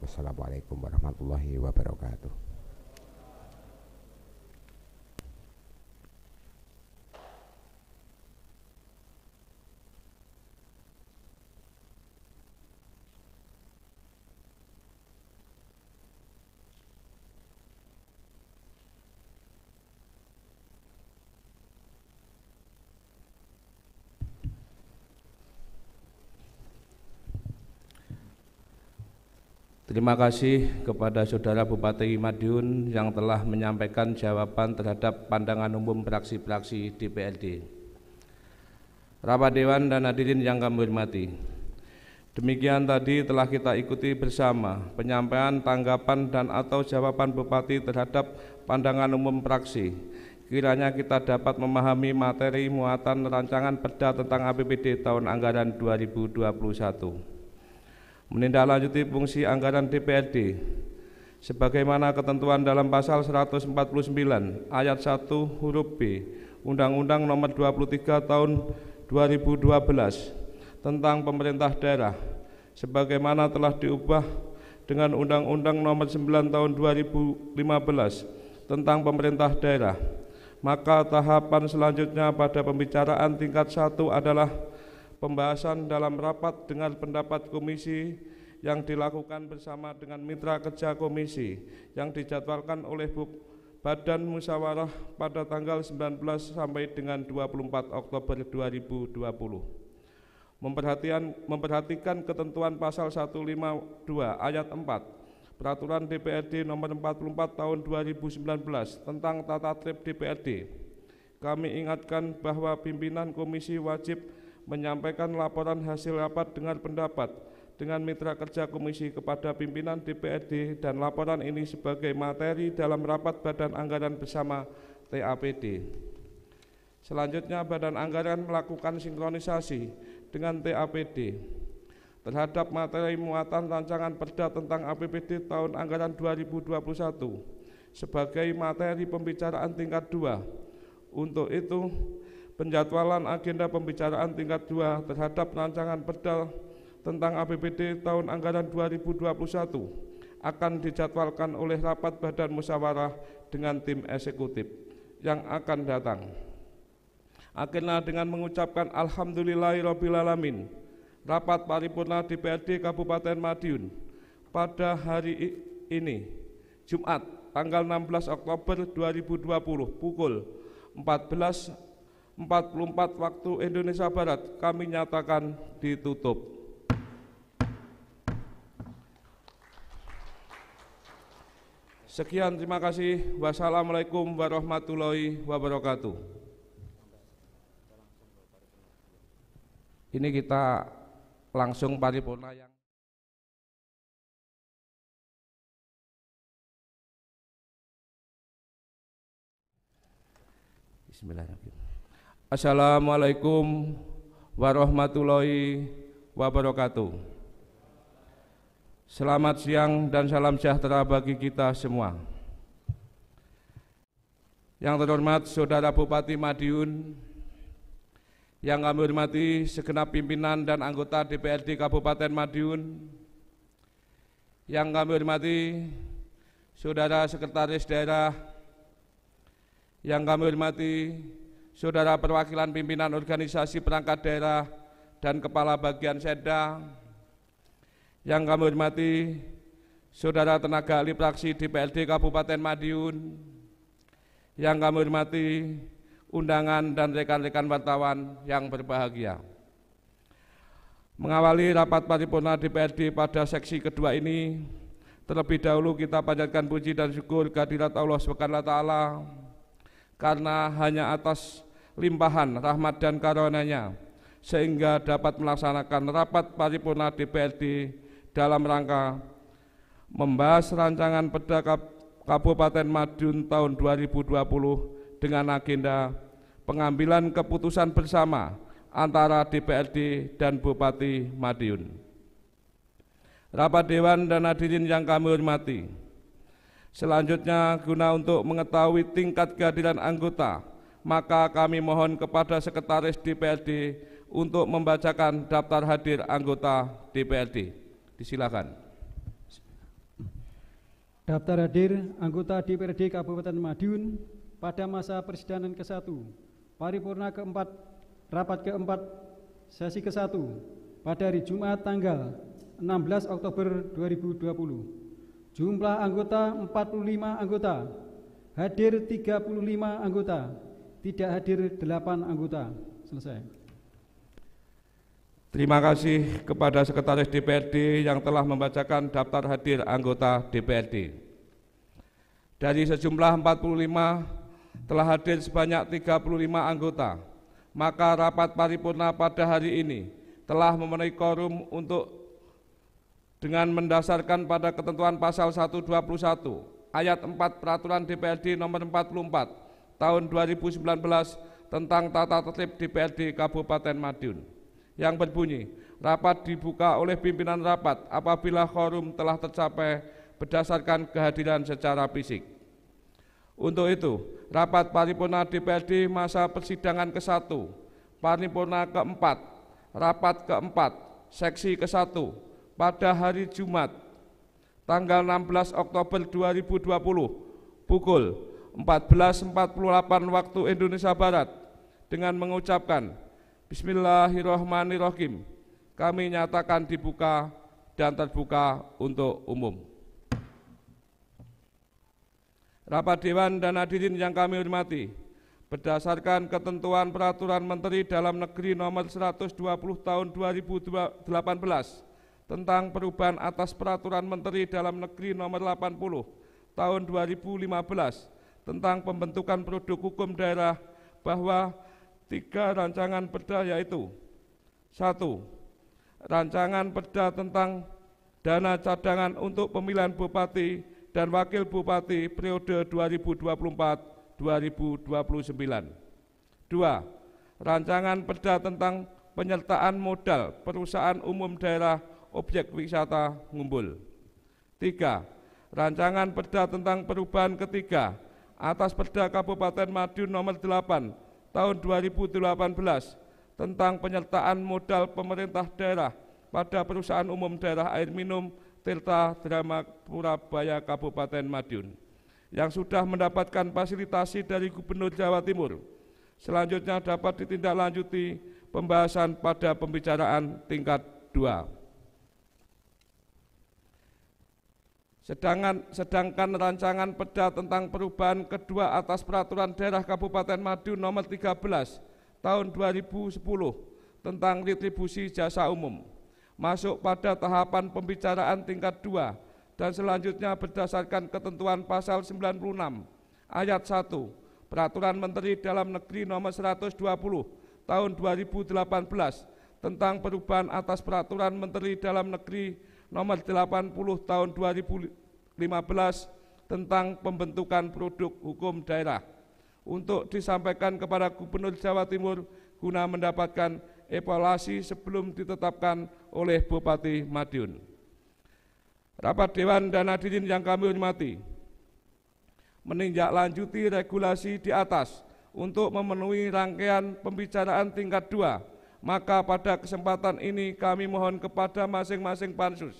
Wassalamualaikum warahmatullahi wabarakatuh. Terima kasih kepada Saudara Bupati Madiun yang telah menyampaikan jawaban terhadap pandangan umum fraksi-fraksi DPRD. Rapat Dewan dan hadirin yang kami hormati, demikian tadi telah kita ikuti bersama penyampaian tanggapan dan atau jawaban Bupati terhadap pandangan umum fraksi. Kiranya kita dapat memahami materi muatan rancangan perda tentang APBD tahun anggaran 2021. Menindaklanjuti fungsi anggaran DPRD sebagaimana ketentuan dalam pasal 149 ayat 1 huruf B Undang-Undang Nomor 23 Tahun 2012 tentang pemerintah daerah sebagaimana telah diubah dengan Undang-Undang Nomor 9 Tahun 2015 tentang pemerintah daerah. Maka tahapan selanjutnya pada pembicaraan tingkat 1 adalah pembahasan dalam rapat dengan pendapat komisi yang dilakukan bersama dengan mitra kerja komisi yang dijadwalkan oleh Badan Musyawarah pada tanggal 19 sampai dengan 24 Oktober 2020. Memperhatikan ketentuan pasal 152 ayat 4 Peraturan DPRD nomor 44 tahun 2019 tentang tata tertib DPRD. Kami ingatkan bahwa pimpinan komisi wajib menyampaikan laporan hasil rapat dengar pendapat dengan mitra kerja komisi kepada pimpinan DPRD dan laporan ini sebagai materi dalam rapat Badan Anggaran bersama TAPD. Selanjutnya Badan Anggaran melakukan sinkronisasi dengan TAPD terhadap materi muatan rancangan perda tentang APBD tahun anggaran 2021 sebagai materi pembicaraan tingkat 2. Untuk itu penjadwalan agenda pembicaraan tingkat 2 terhadap rancangan perda tentang APBD tahun anggaran 2021 akan dijadwalkan oleh rapat Badan Musyawarah dengan tim eksekutif yang akan datang. Akhirnya dengan mengucapkan alhamdulillahirrabbilalamin, rapat paripurna DPRD Kabupaten Madiun pada hari ini Jumat tanggal 16 Oktober 2020 pukul 14.44 waktu Indonesia Barat kami nyatakan ditutup. Sekian, terima kasih. Wassalamualaikum warahmatullahi wabarakatuh. Ini kita langsung paripurna yang Bismillahirrahmanirrahim. Assalamualaikum warahmatullahi wabarakatuh. Selamat siang dan salam sejahtera bagi kita semua. Yang terhormat Saudara Bupati Madiun, yang kami hormati segenap pimpinan dan anggota DPRD Kabupaten Madiun, yang kami hormati Saudara Sekretaris Daerah, yang kami hormati Saudara perwakilan pimpinan organisasi perangkat daerah dan kepala bagian Setda, yang kami hormati Saudara tenaga ahli praksi DPRD Kabupaten Madiun, yang kami hormati undangan dan rekan-rekan wartawan yang berbahagia. Mengawali rapat paripurna DPRD pada seksi kedua ini, terlebih dahulu kita panjatkan puji dan syukur kehadirat Allah Subhanahu wa taala karena hanya atas limpahan rahmat dan karunia-Nya sehingga dapat melaksanakan rapat paripurna DPRD dalam rangka membahas rancangan perda Kabupaten Madiun tahun 2020 dengan agenda pengambilan keputusan bersama antara DPRD dan Bupati Madiun. Rapat Dewan dan hadirin yang kami hormati, selanjutnya guna untuk mengetahui tingkat kehadiran anggota, maka kami mohon kepada Sekretaris DPRD untuk membacakan daftar hadir anggota DPRD. Disilakan. Daftar hadir anggota DPRD Kabupaten Madiun pada masa persidangan ke-1, paripurna ke-4, rapat ke-4, sesi ke-1 pada hari Jumat tanggal 16 Oktober 2020. Jumlah anggota 45 anggota, hadir 35 anggota, tidak hadir 8 anggota. Selesai. Terima kasih kepada Sekretaris DPRD yang telah membacakan daftar hadir anggota DPRD. Dari sejumlah 45 telah hadir sebanyak 35 anggota, maka rapat paripurna pada hari ini telah memenuhi quorum untuk dengan mendasarkan pada ketentuan pasal 121 ayat 4 Peraturan DPRD nomor 44 tahun 2019 tentang tata tertib DPRD Kabupaten Madiun yang berbunyi, rapat dibuka oleh pimpinan rapat apabila quorum telah tercapai berdasarkan kehadiran secara fisik. Untuk itu, rapat paripurna DPRD masa persidangan ke-1, paripurna ke-4, rapat ke-4, seksi ke-1 pada hari Jumat tanggal 16 Oktober 2020 pukul 14.48 waktu Indonesia Barat dengan mengucapkan Bismillahirrahmanirrahim, kami nyatakan dibuka dan terbuka untuk umum. Rapat Dewan dan hadirin yang kami hormati, berdasarkan ketentuan Peraturan Menteri Dalam Negeri Nomor 120 Tahun 2018 tentang perubahan atas Peraturan Menteri Dalam Negeri Nomor 80 Tahun 2015 tentang pembentukan produk hukum daerah bahwa 3 rancangan perda yaitu 1. Rancangan perda tentang dana cadangan untuk pemilihan Bupati dan Wakil Bupati periode 2024-2029. 2. Rancangan perda tentang penyertaan modal perusahaan umum daerah objek wisata Ngumbul. 3. Rancangan perda tentang perubahan ketiga atas Perda Kabupaten Madiun nomor 8 tahun 2018 tentang penyertaan modal pemerintah daerah pada perusahaan umum daerah air minum Tirta Drama Purabaya Kabupaten Madiun yang sudah mendapatkan fasilitasi dari Gubernur Jawa Timur. Selanjutnya dapat ditindaklanjuti pembahasan pada pembicaraan tingkat 2. Sedangkan rancangan perda tentang perubahan kedua atas Peraturan Daerah Kabupaten Madiun nomor 13 tahun 2010 tentang retribusi jasa umum masuk pada tahapan pembicaraan tingkat 2 dan selanjutnya berdasarkan ketentuan pasal 96 ayat 1 Peraturan Menteri Dalam Negeri nomor 120 tahun 2018 tentang perubahan atas Peraturan Menteri Dalam Negeri nomor 80 tahun 2015 tentang pembentukan produk hukum daerah untuk disampaikan kepada Gubernur Jawa Timur guna mendapatkan evaluasi sebelum ditetapkan oleh Bupati Madiun. Rapat Dewan dan hadirin yang kami hormati, menindaklanjuti regulasi di atas untuk memenuhi rangkaian pembicaraan tingkat 2. Maka pada kesempatan ini kami mohon kepada masing-masing pansus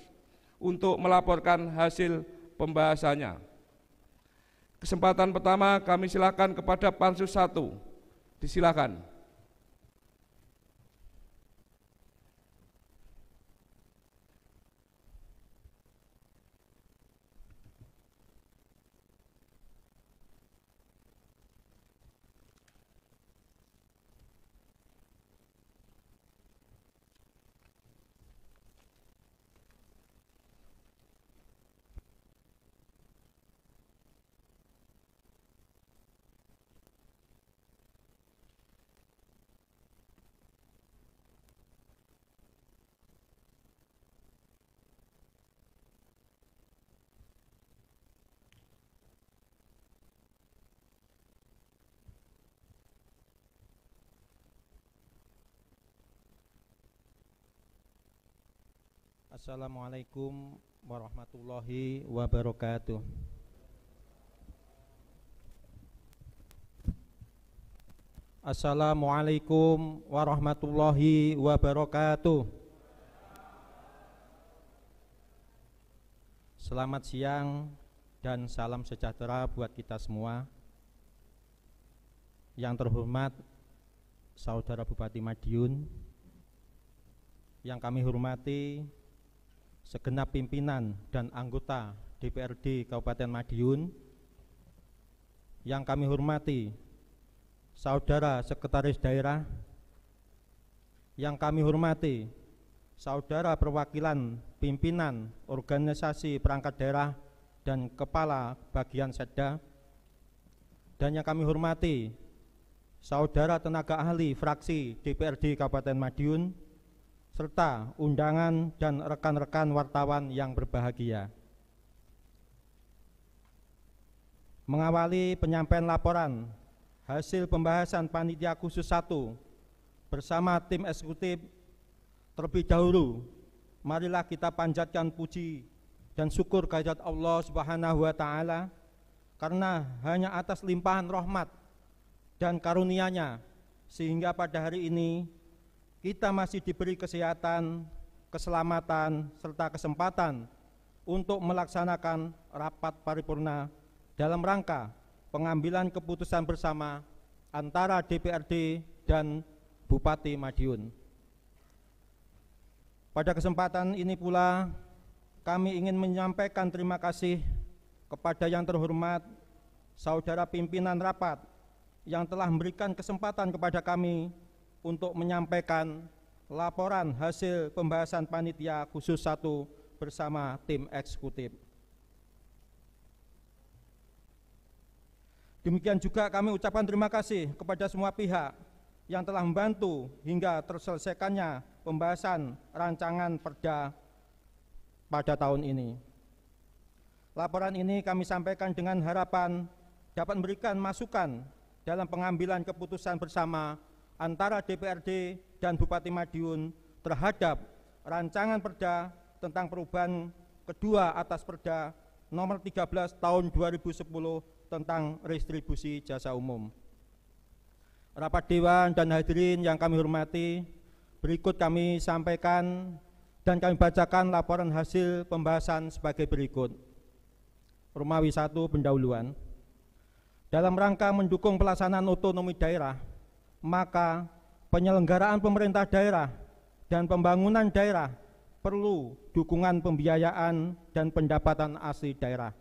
untuk melaporkan hasil pembahasannya. Kesempatan pertama kami silakan kepada pansus 1. Disilakan. Assalamualaikum warahmatullahi wabarakatuh. Assalamualaikum warahmatullahi wabarakatuh. Selamat siang dan salam sejahtera buat kita semua. Yang terhormat Saudara Bupati Madiun, yang kami hormati segenap pimpinan dan anggota DPRD Kabupaten Madiun, yang kami hormati Saudara Sekretaris Daerah, yang kami hormati Saudara perwakilan pimpinan organisasi perangkat daerah dan kepala bagian Setda, dan yang kami hormati Saudara tenaga ahli fraksi DPRD Kabupaten Madiun, serta undangan dan rekan-rekan wartawan yang berbahagia. Mengawali penyampaian laporan hasil pembahasan Panitia Khusus 1 bersama tim eksekutif, terlebih dahulu marilah kita panjatkan puji dan syukur kehadirat Allah Subhanahu wa Ta'ala, karena hanya atas limpahan rahmat dan karunia-Nya sehingga pada hari ini kita masih diberi kesehatan, keselamatan, serta kesempatan untuk melaksanakan rapat paripurna dalam rangka pengambilan keputusan bersama antara DPRD dan Bupati Madiun. Pada kesempatan ini pula kami ingin menyampaikan terima kasih kepada yang terhormat Saudara pimpinan rapat yang telah memberikan kesempatan kepada kami untuk menyampaikan laporan hasil pembahasan Panitia Khusus 1 bersama tim eksekutif. Demikian juga kami ucapkan terima kasih kepada semua pihak yang telah membantu hingga terselesaikannya pembahasan rancangan perda pada tahun ini. Laporan ini kami sampaikan dengan harapan dapat memberikan masukan dalam pengambilan keputusan bersama antara DPRD dan Bupati Madiun terhadap rancangan perda tentang perubahan kedua atas Perda nomor 13 tahun 2010 tentang restribusi jasa umum. Rapat Dewan dan hadirin yang kami hormati, berikut kami sampaikan dan kami bacakan laporan hasil pembahasan sebagai berikut. Romawi 1 pendahuluan. Dalam rangka mendukung pelaksanaan otonomi daerah, maka penyelenggaraan pemerintah daerah dan pembangunan daerah perlu dukungan pembiayaan dan pendapatan asli daerah.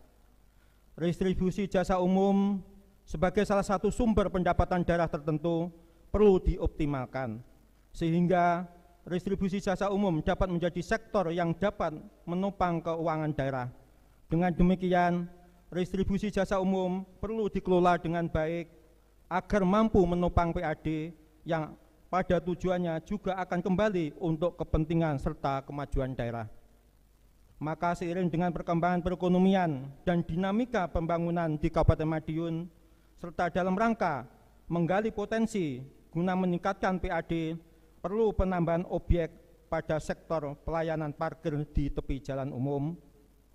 Restribusi jasa umum sebagai salah satu sumber pendapatan daerah tertentu perlu dioptimalkan, sehingga restribusi jasa umum dapat menjadi sektor yang dapat menopang keuangan daerah. Dengan demikian, restribusi jasa umum perlu dikelola dengan baik agar mampu menopang PAD yang pada tujuannya juga akan kembali untuk kepentingan serta kemajuan daerah. Maka seiring dengan perkembangan perekonomian dan dinamika pembangunan di Kabupaten Madiun, serta dalam rangka menggali potensi guna meningkatkan PAD, perlu penambahan objek pada sektor pelayanan parkir di tepi jalan umum,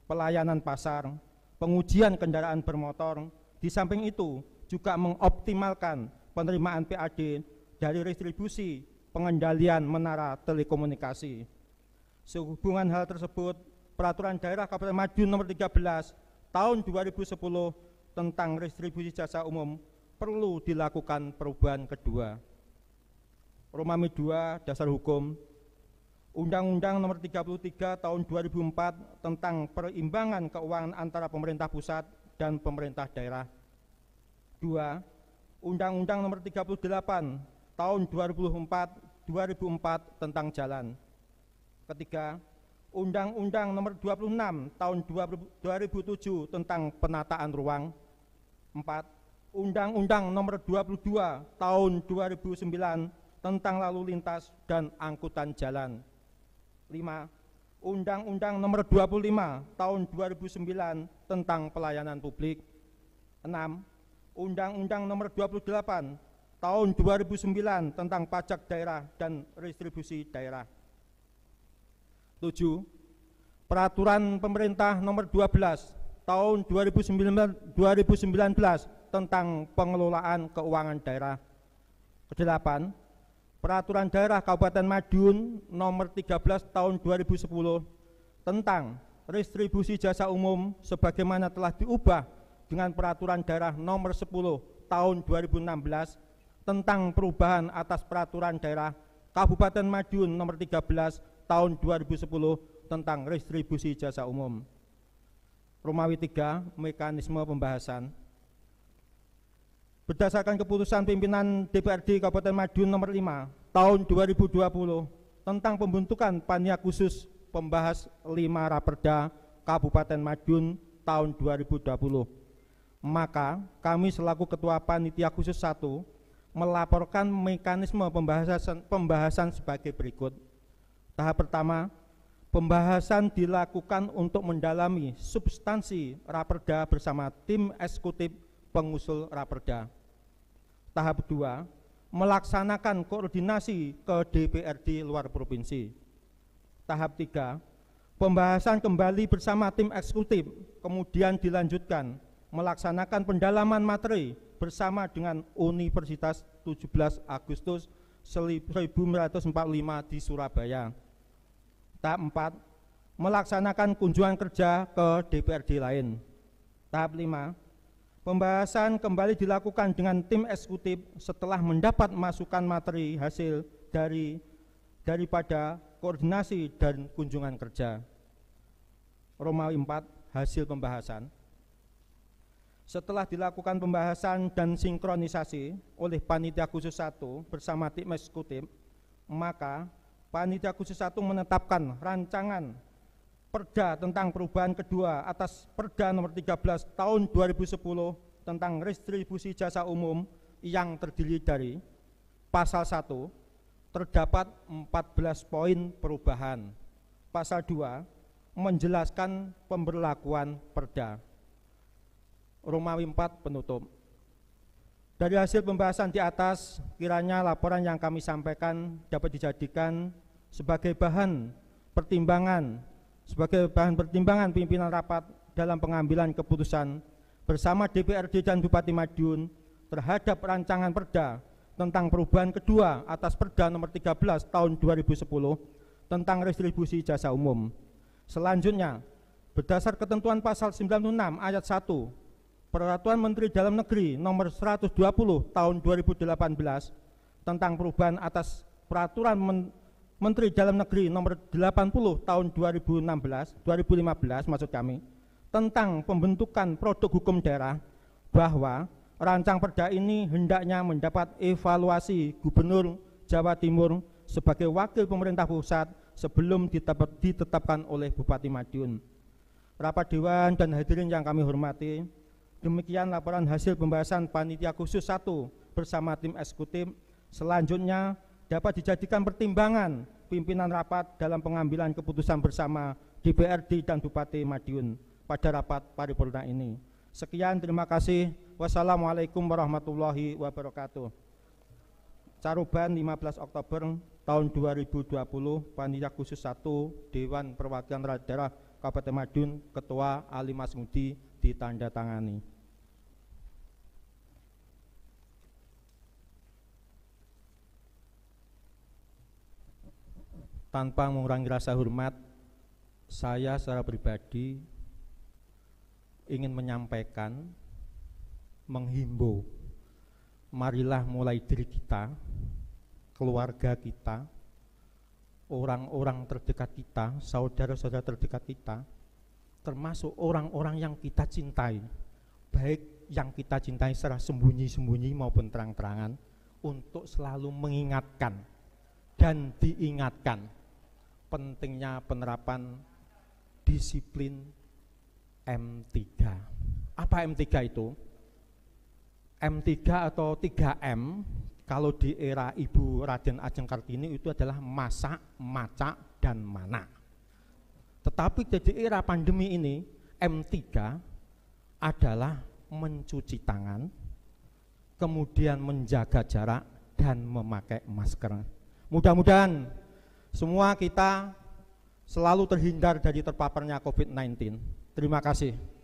pelayanan pasar, pengujian kendaraan bermotor. Di samping itu juga mengoptimalkan penerimaan PAD dari restribusi pengendalian menara telekomunikasi. Sehubungan hal tersebut, Peraturan Daerah Kabupaten Madiun nomor 13 tahun 2010 tentang restribusi jasa umum perlu dilakukan perubahan kedua. Romawi 2 Dasar Hukum, Undang-Undang nomor 33 tahun 2004 tentang perimbangan keuangan antara pemerintah pusat dan pemerintah daerah. 2. Undang-Undang nomor 38 tahun 2004 tentang jalan. Ketiga, Undang-Undang nomor 26 tahun 2007 tentang penataan ruang. 4. Undang-Undang nomor 22 tahun 2009 tentang lalu lintas dan angkutan jalan. 5. Undang-Undang nomor 25 tahun 2009 tentang pelayanan publik. 6. Undang-Undang nomor 28 tahun 2009 tentang pajak daerah dan restribusi daerah. 7. Peraturan Pemerintah Nomor 12 Tahun 2019 tentang pengelolaan keuangan daerah. Kedelapan, Peraturan Daerah Kabupaten Madiun Nomor 13 Tahun 2010 tentang restribusi jasa umum sebagaimana telah diubah dengan Peraturan Daerah Nomor 10 Tahun 2016 tentang perubahan atas Peraturan Daerah Kabupaten Madiun Nomor 13 Tahun 2010 tentang restribusi jasa umum. Romawi 3, mekanisme pembahasan. Berdasarkan keputusan pimpinan DPRD Kabupaten Madiun Nomor 5 Tahun 2020 tentang pembentukan panitia khusus pembahas 5 Raperda Kabupaten Madiun tahun 2020, maka kami selaku Ketua Panitia Khusus 1 melaporkan mekanisme pembahasan sebagai berikut. Tahap pertama, pembahasan dilakukan untuk mendalami substansi Raperda bersama tim eksekutif pengusul Raperda. Tahap 2, melaksanakan koordinasi ke DPRD luar provinsi. Tahap 3, pembahasan kembali bersama tim eksekutif, kemudian dilanjutkan melaksanakan pendalaman materi bersama dengan Universitas 17 Agustus 1945 di Surabaya. Tahap 4, melaksanakan kunjungan kerja ke DPRD lain. Tahap 5, pembahasan kembali dilakukan dengan tim eksekutif setelah mendapat masukan materi hasil daripada koordinasi dan kunjungan kerja. Romawi 4, hasil pembahasan. Setelah dilakukan pembahasan dan sinkronisasi oleh Panitia Khusus 1 bersama tim eksekutif, maka Panitia Khusus 1 menetapkan rancangan Perda tentang perubahan kedua atas Perda Nomor 13 Tahun 2010 tentang restribusi jasa umum yang terdiri dari Pasal 1 terdapat 14 poin perubahan. Pasal 2 menjelaskan pemberlakuan Perda. Romawi 4 penutup. Dari hasil pembahasan di atas, kiranya laporan yang kami sampaikan dapat dijadikan sebagai bahan pertimbangan pimpinan rapat dalam pengambilan keputusan bersama DPRD dan Bupati Madiun terhadap rancangan Perda tentang perubahan kedua atas Perda Nomor 13 Tahun 2010 tentang restribusi jasa umum. Selanjutnya, berdasar ketentuan pasal 96 ayat 1 Peraturan Menteri Dalam Negeri Nomor 120 Tahun 2018 tentang perubahan atas Peraturan Menteri Dalam Negeri Nomor 80 Tahun 2015 maksud kami, tentang pembentukan produk hukum daerah, bahwa rancang Perda ini hendaknya mendapat evaluasi Gubernur Jawa Timur sebagai wakil pemerintah pusat sebelum ditetapkan oleh Bupati Madiun. Rapat Dewan dan hadirin yang kami hormati, demikian laporan hasil pembahasan Panitia Khusus 1 bersama tim eksekutif. Selanjutnya dapat dijadikan pertimbangan pimpinan rapat dalam pengambilan keputusan bersama DPRD dan Bupati Madiun pada rapat paripurna ini. Sekian, terima kasih. Wassalamualaikum warahmatullahi wabarakatuh. Caruban 15 Oktober tahun 2020, Panitia Khusus 1 Dewan Perwakilan Rakyat Daerah Kabupaten Madiun, Ketua Ali Masmudi, ditandatangani. Tanpa mengurangi rasa hormat, saya secara pribadi ingin menyampaikan, menghimbau, marilah mulai diri kita, keluarga kita, orang-orang terdekat kita, saudara-saudara terdekat kita, termasuk orang-orang yang kita cintai, baik yang kita cintai secara sembunyi-sembunyi maupun terang-terangan, untuk selalu mengingatkan dan diingatkan pentingnya penerapan disiplin M3. Apa M3 itu? M3 atau 3M kalau di era Ibu Raden Ajeng Kartini itu adalah masak, macak, dan mana. Tetapi di era pandemi ini, M3 adalah mencuci tangan, kemudian menjaga jarak, dan memakai masker. Mudah-mudahan semua kita selalu terhindar dari terpaparnya COVID-19. Terima kasih.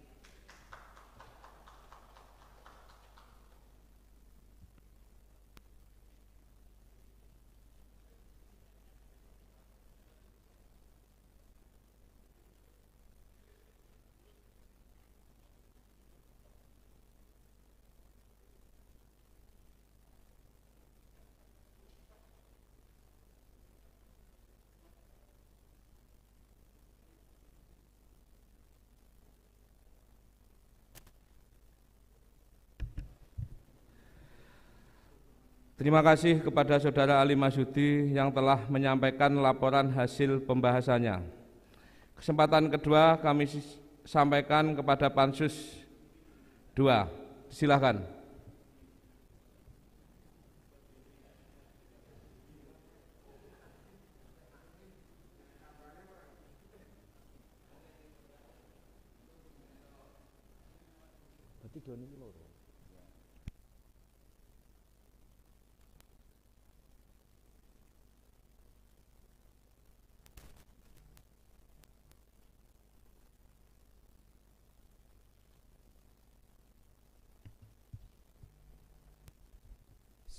Terima kasih kepada Saudara Ali Masyudi yang telah menyampaikan laporan hasil pembahasannya. Kesempatan kedua kami sampaikan kepada Pansus 2. Silakan.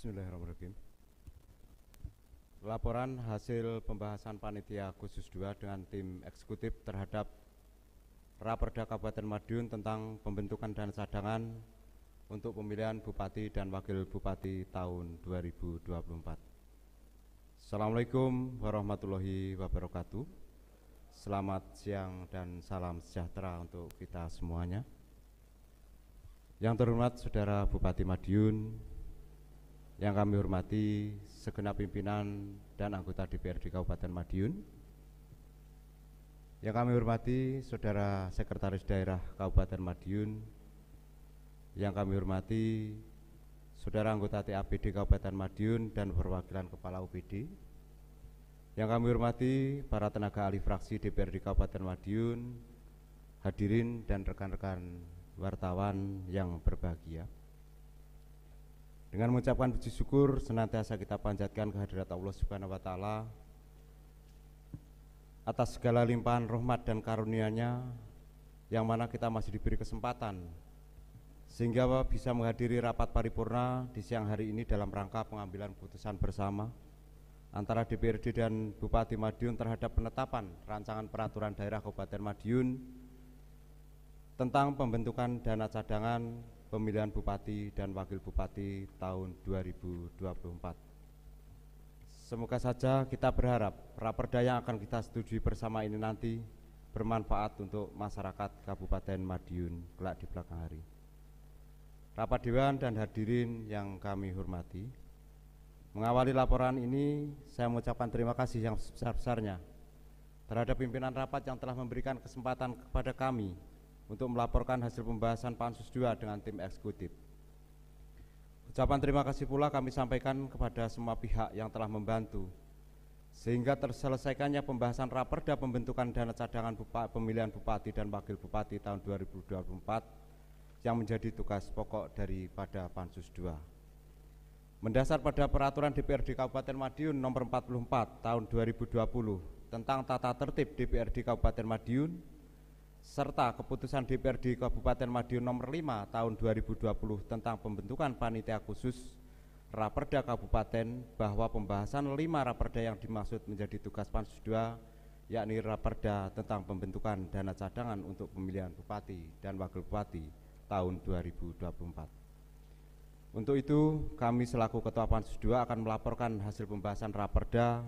Bismillahirrahmanirrahim. Laporan hasil pembahasan Panitia Khusus 2 dengan tim eksekutif terhadap Raperda Kabupaten Madiun tentang pembentukan dan cadangan untuk pemilihan Bupati dan Wakil Bupati tahun 2024. Assalamualaikum warahmatullahi wabarakatuh. Selamat siang dan salam sejahtera untuk kita semuanya. Yang terhormat Saudara Bupati Madiun, yang kami hormati segenap pimpinan dan anggota DPRD Kabupaten Madiun, yang kami hormati Saudara Sekretaris Daerah Kabupaten Madiun, yang kami hormati Saudara anggota TAPD Kabupaten Madiun dan perwakilan Kepala UPD, yang kami hormati para tenaga ahli fraksi DPRD Kabupaten Madiun, hadirin dan rekan-rekan wartawan yang berbahagia. Dengan mengucapkan puji syukur senantiasa kita panjatkan kehadirat Allah Subhanahu wa Ta'ala atas segala limpahan rahmat dan karunia-Nya, yang mana kita masih diberi kesempatan sehingga bisa menghadiri rapat paripurna di siang hari ini dalam rangka pengambilan putusan bersama antara DPRD dan Bupati Madiun terhadap penetapan rancangan peraturan daerah Kabupaten Madiun tentang pembentukan dana cadangan pemilihan Bupati dan Wakil Bupati tahun 2024. Semoga saja kita berharap raperda yang akan kita setujui bersama ini nanti bermanfaat untuk masyarakat Kabupaten Madiun kelak di belakang hari. Rapat Dewan dan hadirin yang kami hormati, mengawali laporan ini saya mengucapkan terima kasih yang sebesar-besarnya terhadap pimpinan rapat yang telah memberikan kesempatan kepada kami untuk melaporkan hasil pembahasan Pansus 2 dengan tim eksekutif. Ucapan terima kasih pula kami sampaikan kepada semua pihak yang telah membantu sehingga terselesaikannya pembahasan raperda pembentukan dana cadangan pemilihan Bupati dan Wakil Bupati tahun 2024 yang menjadi tugas pokok daripada Pansus 2. Mendasar pada peraturan DPRD Kabupaten Madiun nomor 44 tahun 2020 tentang tata tertib DPRD Kabupaten Madiun serta keputusan DPRD Kabupaten Madiun nomor 5 tahun 2020 tentang pembentukan panitia khusus Raperda Kabupaten, bahwa pembahasan 5 raperda yang dimaksud menjadi tugas Pansus 2 yakni raperda tentang pembentukan dana cadangan untuk pemilihan Bupati dan Wakil Bupati tahun 2024. Untuk itu kami selaku Ketua Pansus 2 akan melaporkan hasil pembahasan raperda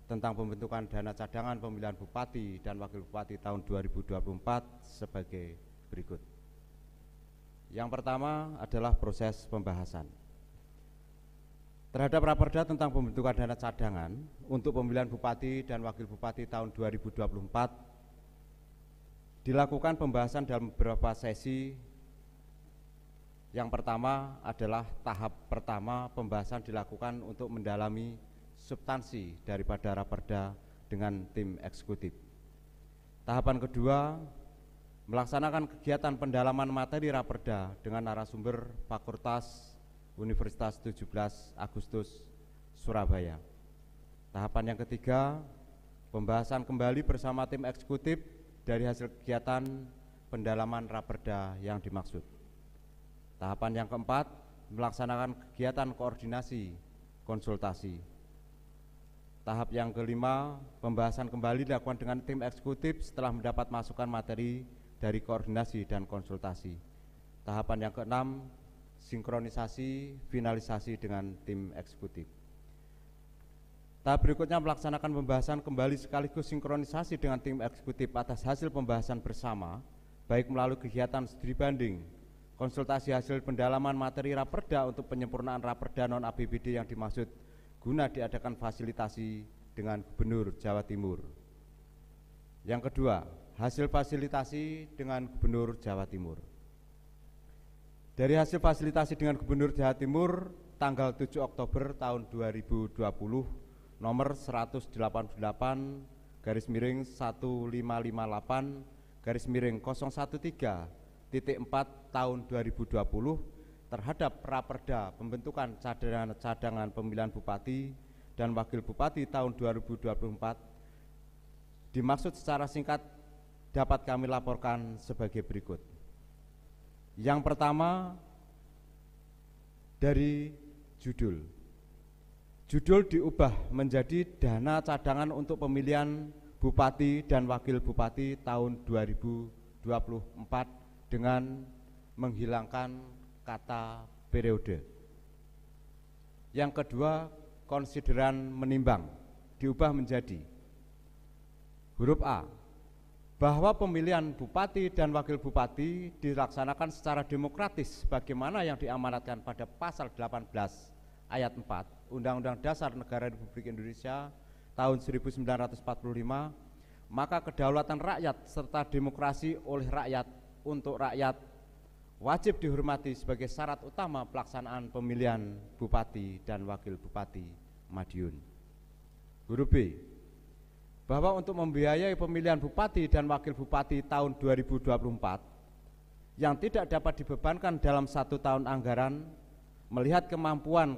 tentang pembentukan dana cadangan pemilihan Bupati dan Wakil Bupati tahun 2024 sebagai berikut. Yang pertama adalah proses pembahasan. Terhadap raperda tentang pembentukan dana cadangan untuk pemilihan Bupati dan Wakil Bupati tahun 2024 dilakukan pembahasan dalam beberapa sesi. Yang pertama adalah tahap pertama, pembahasan dilakukan untuk mendalami substansi daripada raperda dengan tim eksekutif. Tahapan kedua, melaksanakan kegiatan pendalaman materi raperda dengan narasumber Fakultas Universitas 17 Agustus Surabaya. Tahapan yang ketiga, pembahasan kembali bersama tim eksekutif dari hasil kegiatan pendalaman raperda yang dimaksud. Tahapan yang keempat, melaksanakan kegiatan koordinasi konsultasi. Tahap yang kelima, pembahasan kembali dilakukan dengan tim eksekutif setelah mendapat masukan materi dari koordinasi dan konsultasi. Tahapan yang keenam, sinkronisasi, finalisasi dengan tim eksekutif. Tahap berikutnya melaksanakan pembahasan kembali sekaligus sinkronisasi dengan tim eksekutif atas hasil pembahasan bersama, baik melalui kegiatan studi banding, konsultasi hasil pendalaman materi raperda untuk penyempurnaan raperda non-APBD yang dimaksud guna diadakan fasilitasi dengan Gubernur Jawa Timur. Yang kedua, hasil fasilitasi dengan Gubernur Jawa Timur. Dari hasil fasilitasi dengan Gubernur Jawa Timur tanggal 7 Oktober tahun 2020 nomor 188 garis miring 1558 garis miring 013.4 tahun 2020 terhadap raperda pembentukan cadangan pemilihan bupati dan wakil bupati tahun 2024 dimaksud secara singkat dapat kami laporkan sebagai berikut. Yang pertama, dari judul diubah menjadi dana cadangan untuk pemilihan bupati dan wakil bupati tahun 2024 dengan menghilangkan kata periode. Yang kedua, konsideran menimbang diubah menjadi huruf A, bahwa pemilihan bupati dan wakil bupati dilaksanakan secara demokratis sebagaimana yang diamanatkan pada pasal 18 ayat 4 Undang-Undang Dasar Negara Republik Indonesia tahun 1945, maka kedaulatan rakyat serta demokrasi oleh rakyat untuk rakyat wajib dihormati sebagai syarat utama pelaksanaan pemilihan bupati dan wakil bupati Madiun. Huruf B, bahwa untuk membiayai pemilihan bupati dan wakil bupati tahun 2024 yang tidak dapat dibebankan dalam 1 tahun anggaran, melihat kemampuan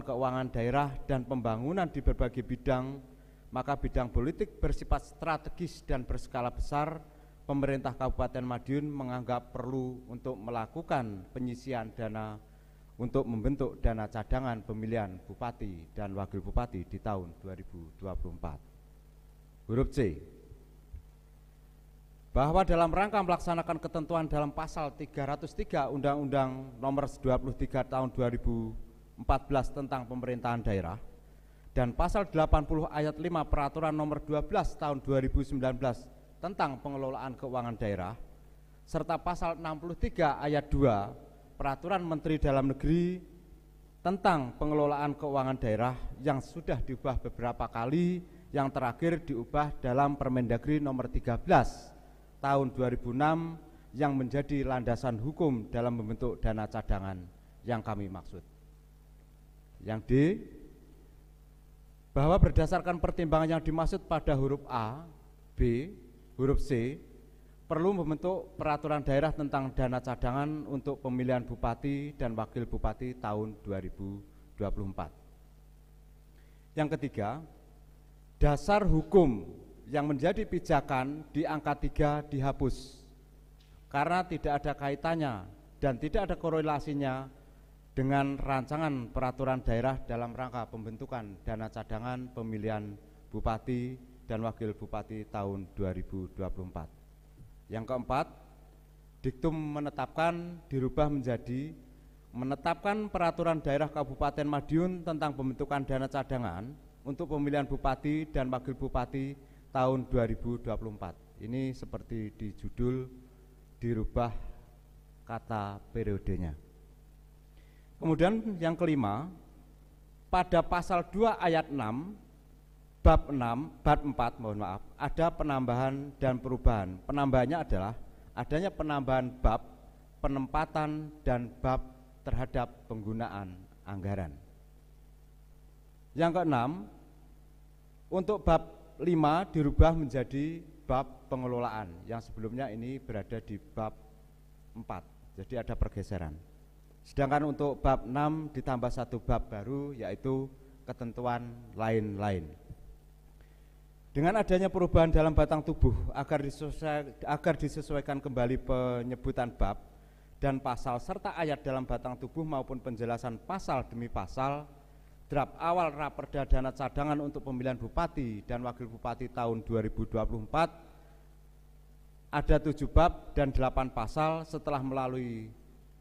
keuangan daerah dan pembangunan di berbagai bidang, maka bidang politik bersifat strategis dan berskala besar, pemerintah Kabupaten Madiun menganggap perlu untuk melakukan penyisian dana untuk membentuk dana cadangan pemilihan bupati dan wakil bupati di tahun 2024. Huruf C, bahwa dalam rangka melaksanakan ketentuan dalam pasal 303 Undang-Undang Nomor 23 Tahun 2014 tentang Pemerintahan Daerah dan pasal 80 ayat 5 Peraturan Nomor 12 Tahun 2019 tentang Pengelolaan Keuangan Daerah serta pasal 63 ayat 2 Peraturan Menteri Dalam Negeri tentang Pengelolaan Keuangan Daerah yang sudah diubah beberapa kali, yang terakhir diubah dalam Permendagri Nomor 13 tahun 2006 yang menjadi landasan hukum dalam membentuk dana cadangan yang kami maksud. Yang D, bahwa berdasarkan pertimbangan yang dimaksud pada huruf A, B, huruf C, perlu membentuk peraturan daerah tentang dana cadangan untuk pemilihan bupati dan wakil bupati tahun 2024. Yang ketiga, dasar hukum yang menjadi pijakan di angka 3 dihapus karena tidak ada kaitannya dan tidak ada korelasinya dengan rancangan peraturan daerah dalam rangka pembentukan dana cadangan pemilihan bupati dan wakil bupati tahun 2024. Yang keempat, diktum menetapkan dirubah menjadi menetapkan peraturan daerah Kabupaten Madiun tentang pembentukan dana cadangan untuk pemilihan bupati dan wakil bupati tahun 2024. Ini seperti di judul dirubah kata periodenya. Kemudian yang kelima, pada pasal 2 ayat 6 bab 4 ada penambahan dan perubahan. Penambahannya adalah adanya penambahan bab, penempatan dan bab terhadap penggunaan anggaran. Yang keenam, untuk bab 5 dirubah menjadi bab pengelolaan, yang sebelumnya ini berada di bab 4, jadi ada pergeseran. Sedangkan untuk bab 6 ditambah 1 bab baru, yaitu ketentuan lain-lain. Dengan adanya perubahan dalam batang tubuh agar disesuaikan kembali penyebutan bab dan pasal serta ayat dalam batang tubuh maupun penjelasan pasal demi pasal, draft awal Raperda Dana Cadangan untuk pemilihan Bupati dan Wakil Bupati tahun 2024 ada 7 bab dan 8 pasal setelah melalui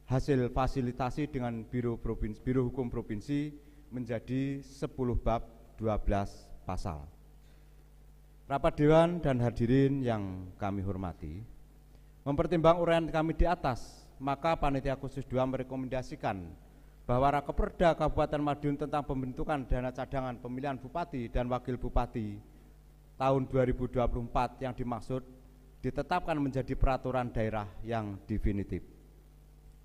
hasil fasilitasi dengan Biro Hukum Provinsi menjadi 10 bab 12 pasal. Rapat Dewan dan hadirin yang kami hormati, mempertimbang uraian kami di atas, maka Panitia Khusus 2 merekomendasikan bahwa Raperda Kabupaten Madiun tentang pembentukan dana cadangan pemilihan Bupati dan Wakil Bupati tahun 2024 yang dimaksud ditetapkan menjadi peraturan daerah yang definitif.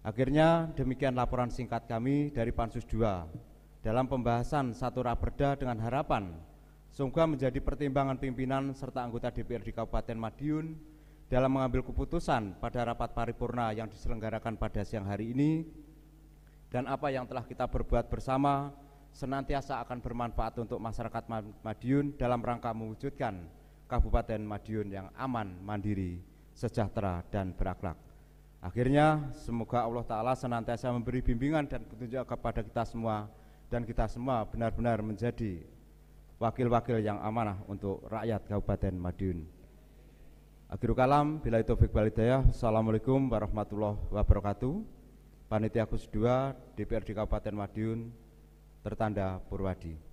Akhirnya demikian laporan singkat kami dari Pansus 2 dalam pembahasan satu Raperda dengan harapan semoga menjadi pertimbangan pimpinan serta anggota DPRD Kabupaten Madiun dalam mengambil keputusan pada rapat paripurna yang diselenggarakan pada siang hari ini, dan apa yang telah kita berbuat bersama senantiasa akan bermanfaat untuk masyarakat Madiun dalam rangka mewujudkan Kabupaten Madiun yang aman, mandiri, sejahtera, dan berakhlak. Akhirnya semoga Allah Ta'ala senantiasa memberi bimbingan dan petunjuk kepada kita semua, dan kita semua benar-benar menjadi wakil-wakil yang amanah untuk rakyat Kabupaten Madiun. Akhirul kalam, billahi taufiq wal hidayah. Assalamualaikum warahmatullahi wabarakatuh. Panitia Khusus 2 DPRD Kabupaten Madiun, tertanda Purwadi.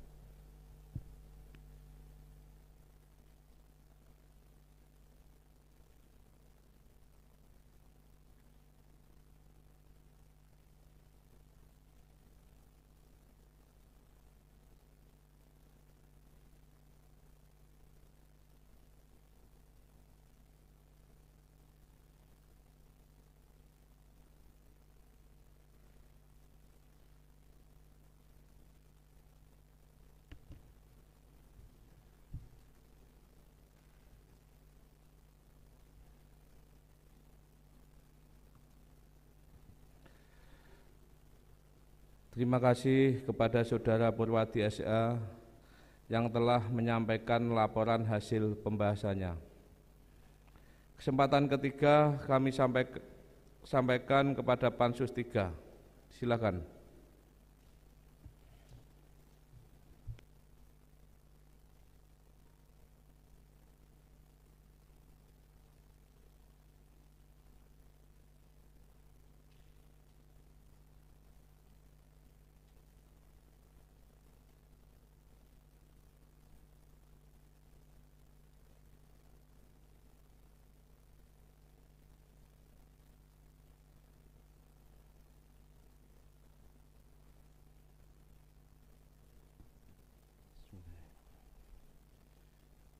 Terima kasih kepada Saudara Purwadi SA yang telah menyampaikan laporan hasil pembahasannya. Kesempatan ketiga kami sampaikan kepada Pansus 3. Silakan.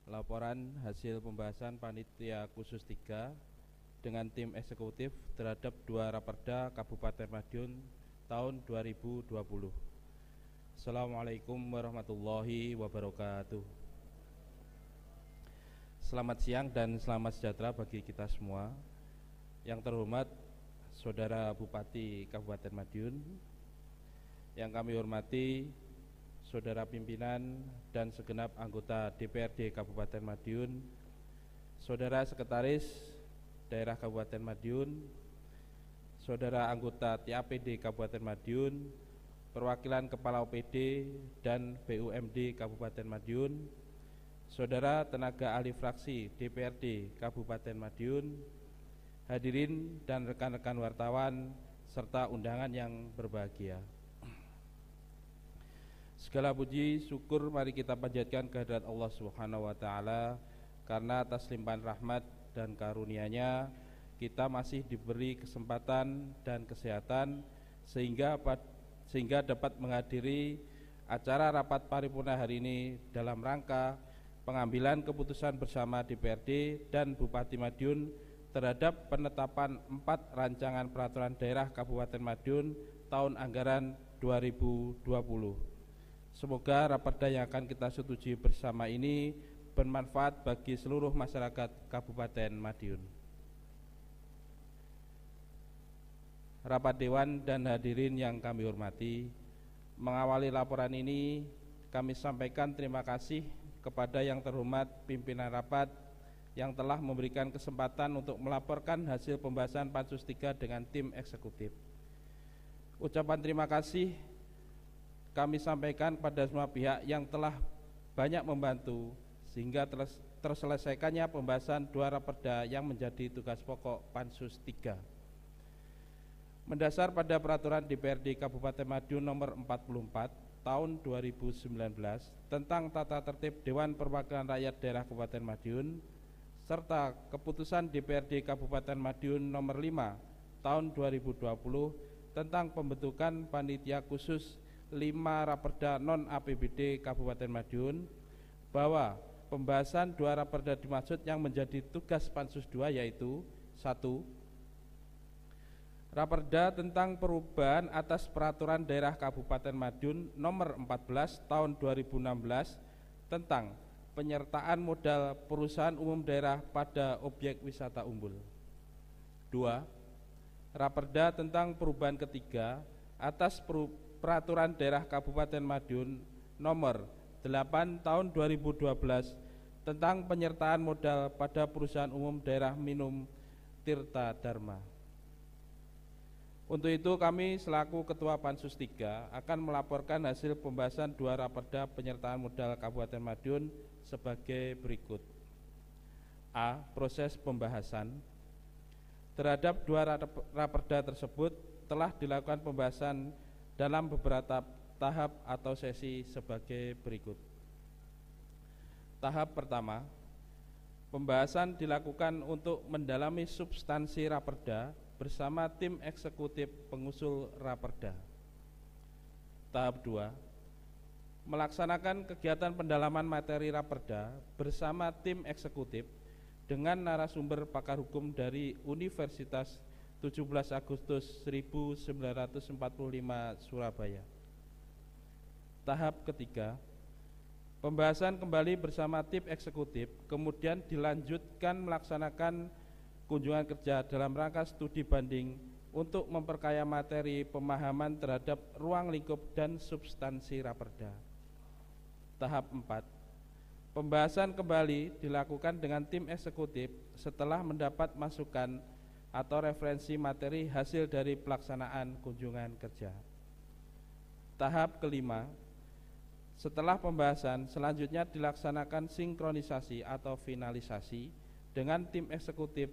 Laporan hasil pembahasan Panitia Khusus 3 dengan tim eksekutif terhadap 2 Raperda Kabupaten Madiun tahun 2020. Assalamualaikum warahmatullahi wabarakatuh. Selamat siang dan selamat sejahtera bagi kita semua. Yang terhormat Saudara Bupati Kabupaten Madiun, yang kami hormati Saudara pimpinan dan segenap anggota DPRD Kabupaten Madiun, Saudara Sekretaris Daerah Kabupaten Madiun, Saudara anggota TAPD Kabupaten Madiun, perwakilan Kepala OPD dan BUMD Kabupaten Madiun, Saudara tenaga ahli fraksi DPRD Kabupaten Madiun, hadirin dan rekan-rekan wartawan serta undangan yang berbahagia. Segala puji syukur mari kita panjatkan kehadirat Allah Subhanahu wa taala, karena atas limpahan rahmat dan karunia-Nya kita masih diberi kesempatan dan kesehatan sehingga dapat menghadiri acara rapat paripurna hari ini dalam rangka pengambilan keputusan bersama DPRD dan Bupati Madiun terhadap penetapan 4 rancangan peraturan daerah Kabupaten Madiun tahun anggaran 2020. Semoga raperda yang akan kita setujui bersama ini bermanfaat bagi seluruh masyarakat Kabupaten Madiun. Rapat Dewan dan hadirin yang kami hormati, mengawali laporan ini kami sampaikan terima kasih kepada yang terhormat pimpinan rapat yang telah memberikan kesempatan untuk melaporkan hasil pembahasan Pansus 3 dengan tim eksekutif. Ucapan terima kasih kami sampaikan pada semua pihak yang telah banyak membantu sehingga terselesaikannya pembahasan 2 raperda yang menjadi tugas pokok Pansus 3. Mendasar pada peraturan DPRD Kabupaten Madiun nomor 44 tahun 2019 tentang tata tertib Dewan Perwakilan Rakyat Daerah Kabupaten Madiun serta keputusan DPRD Kabupaten Madiun nomor 5 tahun 2020 tentang pembentukan panitia khusus 5 raperda non APBD Kabupaten Madiun, bahwa pembahasan 2 raperda dimaksud yang menjadi tugas Pansus 2 yaitu 1. Raperda tentang perubahan atas peraturan daerah Kabupaten Madiun nomor 14 tahun 2016 tentang penyertaan modal perusahaan umum daerah pada objek wisata umbul. 2. Raperda tentang perubahan ketiga atas peraturan daerah Kabupaten Madiun nomor 8 tahun 2012 tentang penyertaan modal pada perusahaan umum daerah minum Tirta Dharma. Untuk itu kami selaku Ketua Pansus 3 akan melaporkan hasil pembahasan 2 raperda penyertaan modal Kabupaten Madiun sebagai berikut. A. Proses pembahasan. Terhadap 2 raperda tersebut telah dilakukan pembahasan dalam beberapa tahap atau sesi sebagai berikut. Tahap pertama, pembahasan dilakukan untuk mendalami substansi raperda bersama tim eksekutif pengusul raperda. Tahap 2, melaksanakan kegiatan pendalaman materi raperda bersama tim eksekutif dengan narasumber pakar hukum dari Universitas 17 Agustus 1945 Surabaya. Tahap ketiga, pembahasan kembali bersama tim eksekutif, kemudian dilanjutkan melaksanakan kunjungan kerja dalam rangka studi banding untuk memperkaya materi pemahaman terhadap ruang lingkup dan substansi raperda. Tahap 4, pembahasan kembali dilakukan dengan tim eksekutif setelah mendapat masukan atau referensi materi hasil dari pelaksanaan kunjungan kerja. Tahap kelima, setelah pembahasan selanjutnya dilaksanakan sinkronisasi atau finalisasi dengan tim eksekutif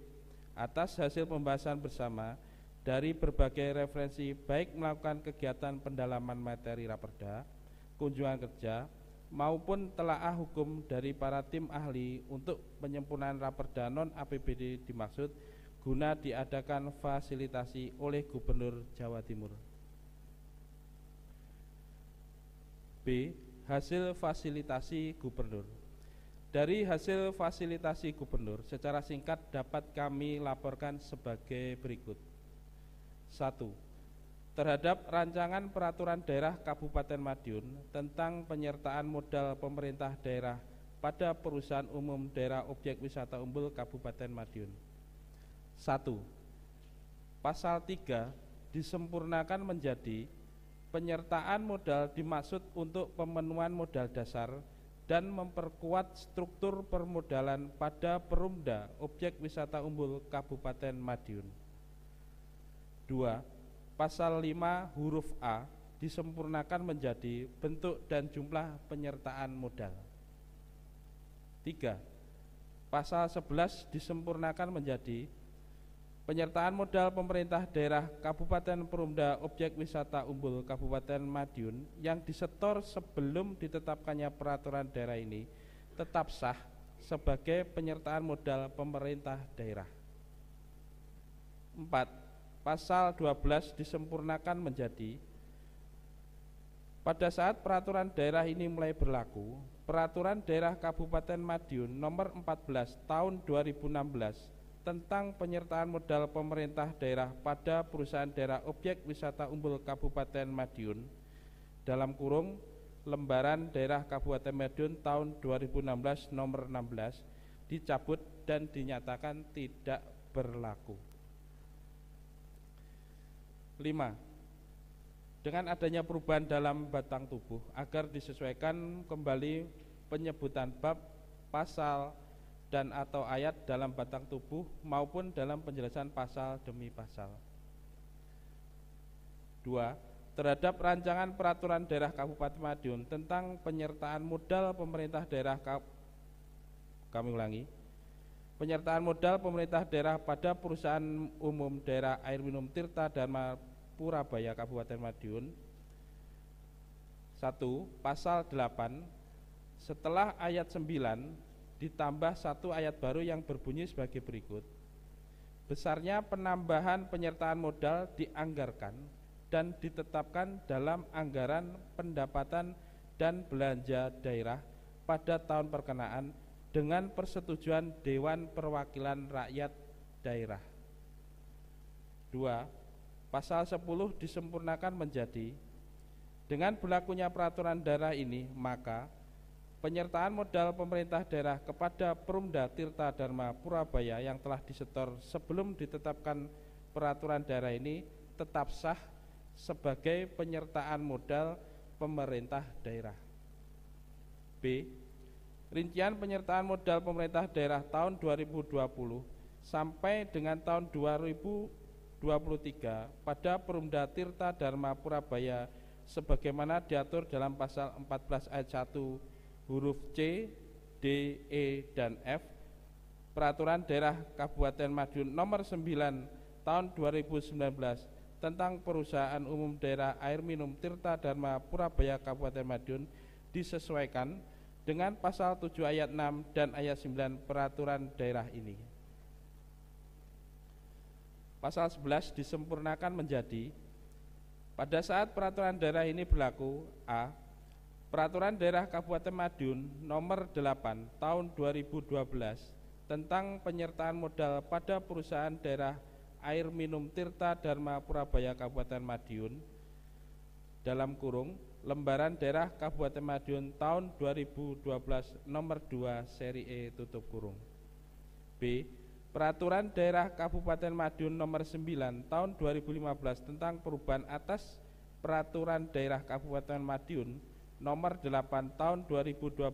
atas hasil pembahasan bersama dari berbagai referensi, baik melakukan kegiatan pendalaman materi raperda, kunjungan kerja, maupun telaah hukum dari para tim ahli untuk penyempurnaan raperda non APBD dimaksud guna diadakan fasilitasi oleh Gubernur Jawa Timur. B. Hasil fasilitasi Gubernur. Dari hasil fasilitasi Gubernur secara singkat dapat kami laporkan sebagai berikut. 1. Terhadap rancangan peraturan daerah Kabupaten Madiun tentang penyertaan modal pemerintah daerah pada perusahaan umum daerah objek wisata umbul Kabupaten Madiun. 1. Pasal 3 disempurnakan menjadi penyertaan modal dimaksud untuk pemenuhan modal dasar dan memperkuat struktur permodalan pada Perumda objek wisata umbul Kabupaten Madiun. 2. Pasal 5 huruf A disempurnakan menjadi bentuk dan jumlah penyertaan modal. 3. Pasal 11 disempurnakan menjadi penyertaan modal pemerintah daerah Kabupaten Perumda objek wisata umbul Kabupaten Madiun yang disetor sebelum ditetapkannya peraturan daerah ini tetap sah sebagai penyertaan modal pemerintah daerah. 4. Pasal 12 disempurnakan menjadi pada saat peraturan daerah ini mulai berlaku, peraturan daerah Kabupaten Madiun nomor 14 tahun 2016 tentang penyertaan modal pemerintah daerah pada perusahaan daerah objek wisata umbul Kabupaten Madiun dalam kurung lembaran daerah Kabupaten Madiun tahun 2016 nomor 16 dicabut dan dinyatakan tidak berlaku. 5. Dengan adanya perubahan dalam batang tubuh agar disesuaikan kembali penyebutan bab, pasal, dan atau ayat dalam batang tubuh maupun dalam penjelasan pasal demi pasal. 2. Terhadap rancangan peraturan daerah Kabupaten Madiun tentang penyertaan modal pemerintah daerah penyertaan modal pemerintah daerah pada perusahaan umum daerah air minum Tirta Dharma Purabaya Kabupaten Madiun. 1. Pasal 8 setelah ayat 9 ditambah satu ayat baru yang berbunyi sebagai berikut. Besarnya penambahan penyertaan modal dianggarkan dan ditetapkan dalam anggaran pendapatan dan belanja daerah pada tahun perkenaan dengan persetujuan Dewan Perwakilan Rakyat Daerah. 2. Pasal 10 disempurnakan menjadi, dengan berlakunya peraturan daerah ini, maka penyertaan modal pemerintah daerah kepada Perumda Tirta Dharma Purabaya yang telah disetor sebelum ditetapkan peraturan daerah ini tetap sah sebagai penyertaan modal pemerintah daerah. B. Rincian penyertaan modal pemerintah daerah tahun 2020 sampai dengan tahun 2023 pada Perumda Tirta Dharma Purabaya sebagaimana diatur dalam pasal 14 ayat 1 huruf C, D, E, dan F Peraturan Daerah Kabupaten Madiun Nomor 9 Tahun 2019 tentang Perusahaan Umum Daerah Air Minum Tirta Dharma Purabaya Kabupaten Madiun disesuaikan dengan pasal 7 ayat 6 dan ayat 9 peraturan daerah ini. Pasal 11 disempurnakan menjadi, pada saat peraturan daerah ini berlaku, A. Peraturan Daerah Kabupaten Madiun Nomor 8 Tahun 2012 tentang penyertaan modal pada perusahaan daerah air minum Tirta Dharma Purabaya Kabupaten Madiun dalam kurung Lembaran Daerah Kabupaten Madiun tahun 2012 Nomor 2 Seri E tutup kurung. B. Peraturan Daerah Kabupaten Madiun Nomor 9 Tahun 2015 tentang perubahan atas Peraturan Daerah Kabupaten Madiun Nomor 8 Tahun 2012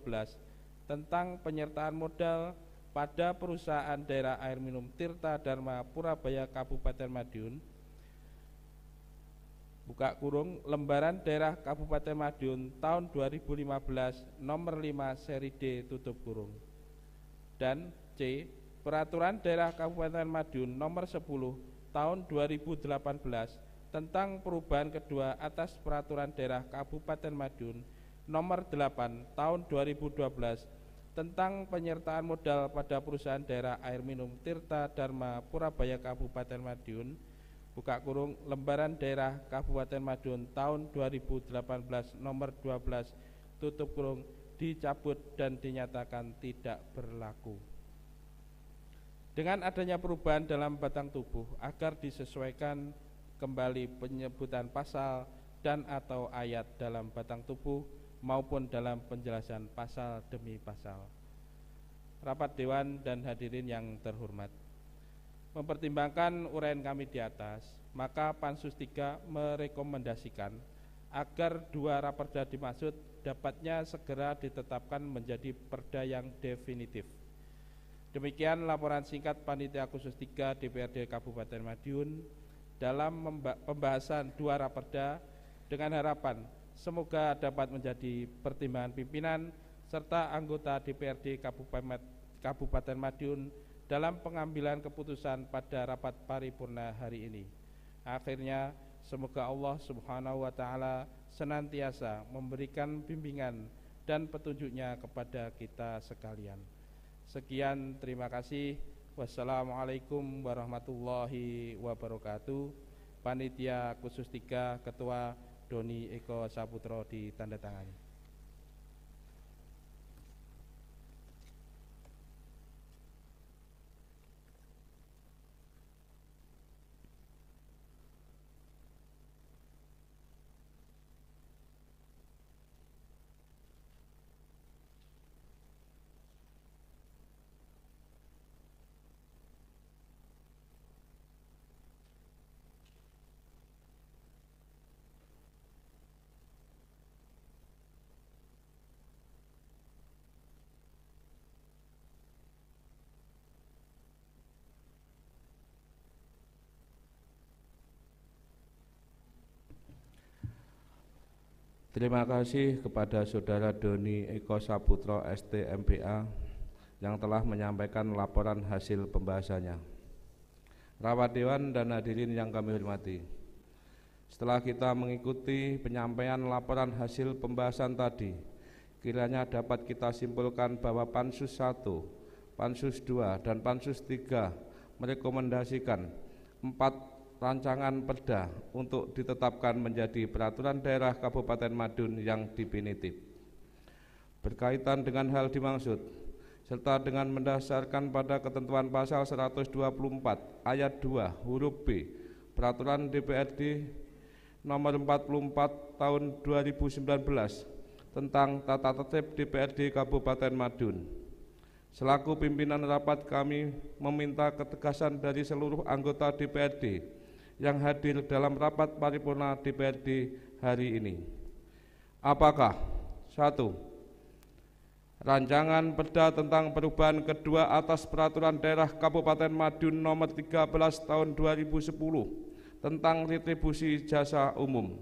tentang penyertaan modal pada perusahaan daerah air minum Tirta Dharma Purabaya Kabupaten Madiun buka kurung Lembaran Daerah Kabupaten Madiun tahun 2015 Nomor 5 Seri D tutup kurung. Dan C. Peraturan Daerah Kabupaten Madiun Nomor 10 Tahun 2018 tentang perubahan kedua atas Peraturan Daerah Kabupaten Madiun Nomor 8 Tahun 2012 tentang penyertaan modal pada perusahaan daerah air minum Tirta Dharma Purabaya Kabupaten Madiun buka kurung Lembaran Daerah Kabupaten Madiun tahun 2018 Nomor 12 tutup kurung dicabut dan dinyatakan tidak berlaku. Dengan adanya perubahan dalam batang tubuh agar disesuaikan kembali penyebutan pasal dan atau ayat dalam batang tubuh maupun dalam penjelasan pasal demi pasal. Rapat Dewan dan hadirin yang terhormat, mempertimbangkan uraian kami di atas, maka Pansus 3 merekomendasikan agar dua raperda dimaksud dapatnya segera ditetapkan menjadi perda yang definitif. Demikian laporan singkat Panitia Khusus 3 DPRD Kabupaten Madiun dalam pembahasan dua raperda dengan harapan semoga dapat menjadi pertimbangan pimpinan serta anggota DPRD Kabupaten Madiun dalam pengambilan keputusan pada rapat paripurna hari ini. Akhirnya semoga Allah Subhanahu wa taala senantiasa memberikan bimbingan dan petunjuknya kepada kita sekalian. Sekian, terima kasih. Wassalamualaikum warahmatullahi wabarakatuh. Panitia Khusus 3 Ketua Doni Eko Saputro ditandatangani. Terima kasih kepada Saudara Doni Eko Saputro ST.MPA yang telah menyampaikan laporan hasil pembahasannya. Rapat Dewan dan hadirin yang kami hormati, setelah kita mengikuti penyampaian laporan hasil pembahasan tadi, kiranya dapat kita simpulkan bahwa Pansus 1, Pansus 2, dan Pansus 3 merekomendasikan 4 rancangan perda untuk ditetapkan menjadi peraturan daerah Kabupaten Madiun yang definitif. Berkaitan dengan hal dimaksud, serta dengan mendasarkan pada ketentuan pasal 124 ayat 2 huruf B Peraturan DPRD nomor 44 tahun 2019 tentang tata tertib DPRD Kabupaten Madiun. Selaku pimpinan rapat, kami meminta ketegasan dari seluruh anggota DPRD yang hadir dalam rapat paripurna DPRD hari ini. Apakah 1. Rancangan perda tentang perubahan kedua atas Peraturan Daerah Kabupaten Madiun nomor 13 tahun 2010 tentang retribusi jasa umum.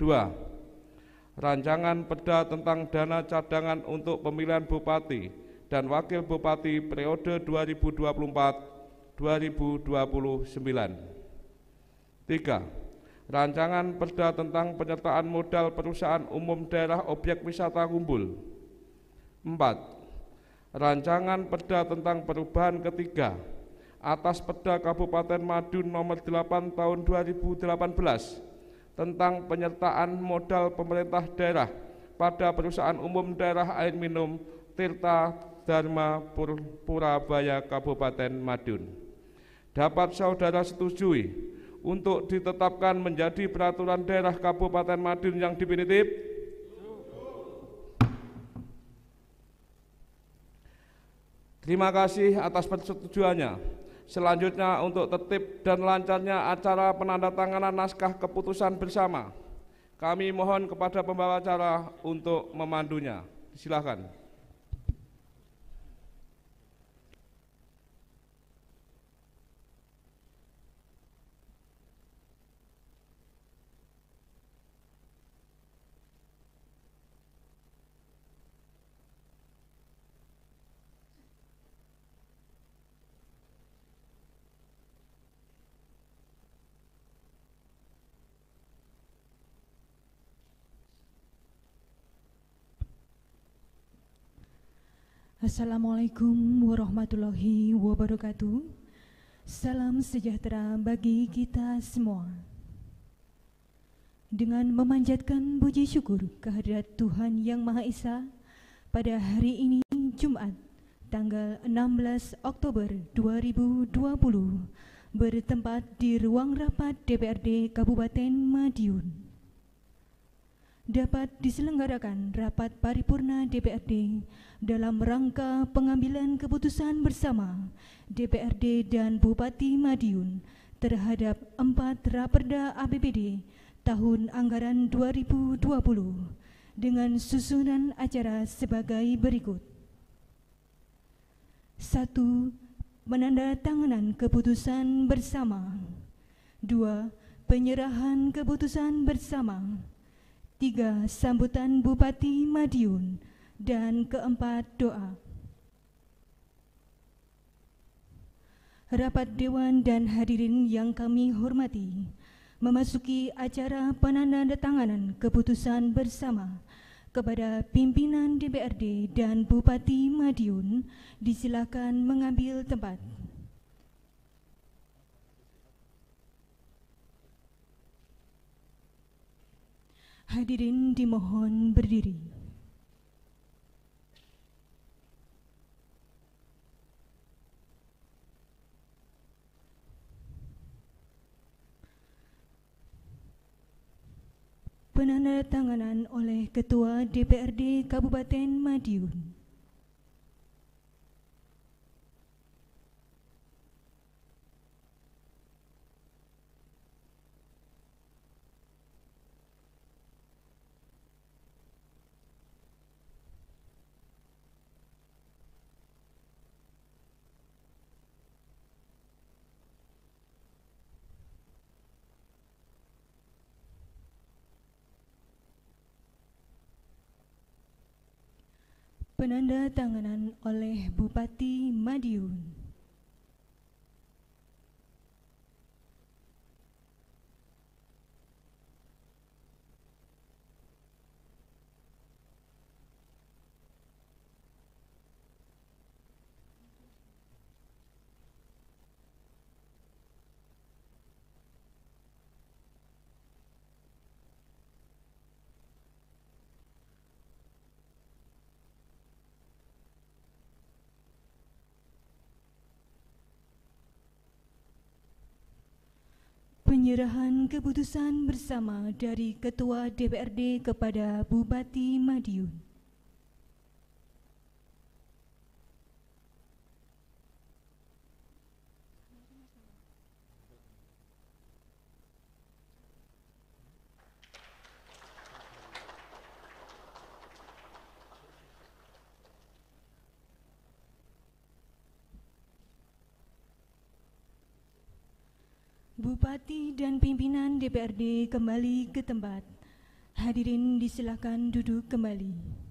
2. Rancangan perda tentang dana cadangan untuk pemilihan bupati dan wakil bupati periode 2024-2029. 3. Rancangan perda tentang penyertaan modal perusahaan umum daerah objek wisata Kumbul. 4. Rancangan perda tentang perubahan ketiga atas Perda Kabupaten Madiun nomor 8 tahun 2018 tentang penyertaan modal pemerintah daerah pada perusahaan umum daerah air minum Tirta Dharma Purabaya Kabupaten Madiun. Dapat saudara setujui untuk ditetapkan menjadi peraturan daerah Kabupaten Madiun yang definitif? Terima kasih atas persetujuannya. Selanjutnya, untuk tertib dan lancarnya acara penandatanganan naskah keputusan bersama, kami mohon kepada pembawa acara untuk memandunya. Silakan. Assalamualaikum warahmatullahi wabarakatuh. Salam sejahtera bagi kita semua. Dengan memanjatkan puji syukur kehadirat Tuhan Yang Maha Esa, pada hari ini Jumat tanggal 16 Oktober 2020 bertempat di ruang rapat DPRD Kabupaten Madiun, dapat diselenggarakan rapat paripurna DPRD dalam rangka pengambilan keputusan bersama DPRD dan Bupati Madiun terhadap 4 Raperda APBD tahun anggaran 2020 dengan susunan acara sebagai berikut. 1. Penandatanganan keputusan bersama. 2. Penyerahan keputusan bersama. 3. Sambutan Bupati Madiun. Dan keempat, doa. Rapat Dewan dan hadirin yang kami hormati, memasuki acara penandatanganan keputusan bersama kepada pimpinan DPRD dan Bupati Madiun, disilakan mengambil tempat. Hadirin dimohon berdiri. Penandatanganan oleh Ketua DPRD Kabupaten Madiun. Penandatanganan oleh Bupati Madiun. Penyerahan keputusan bersama dari Ketua DPRD kepada Bupati Madiun. Bupati dan pimpinan DPRD kembali ke tempat. Hadirin disilakan duduk kembali.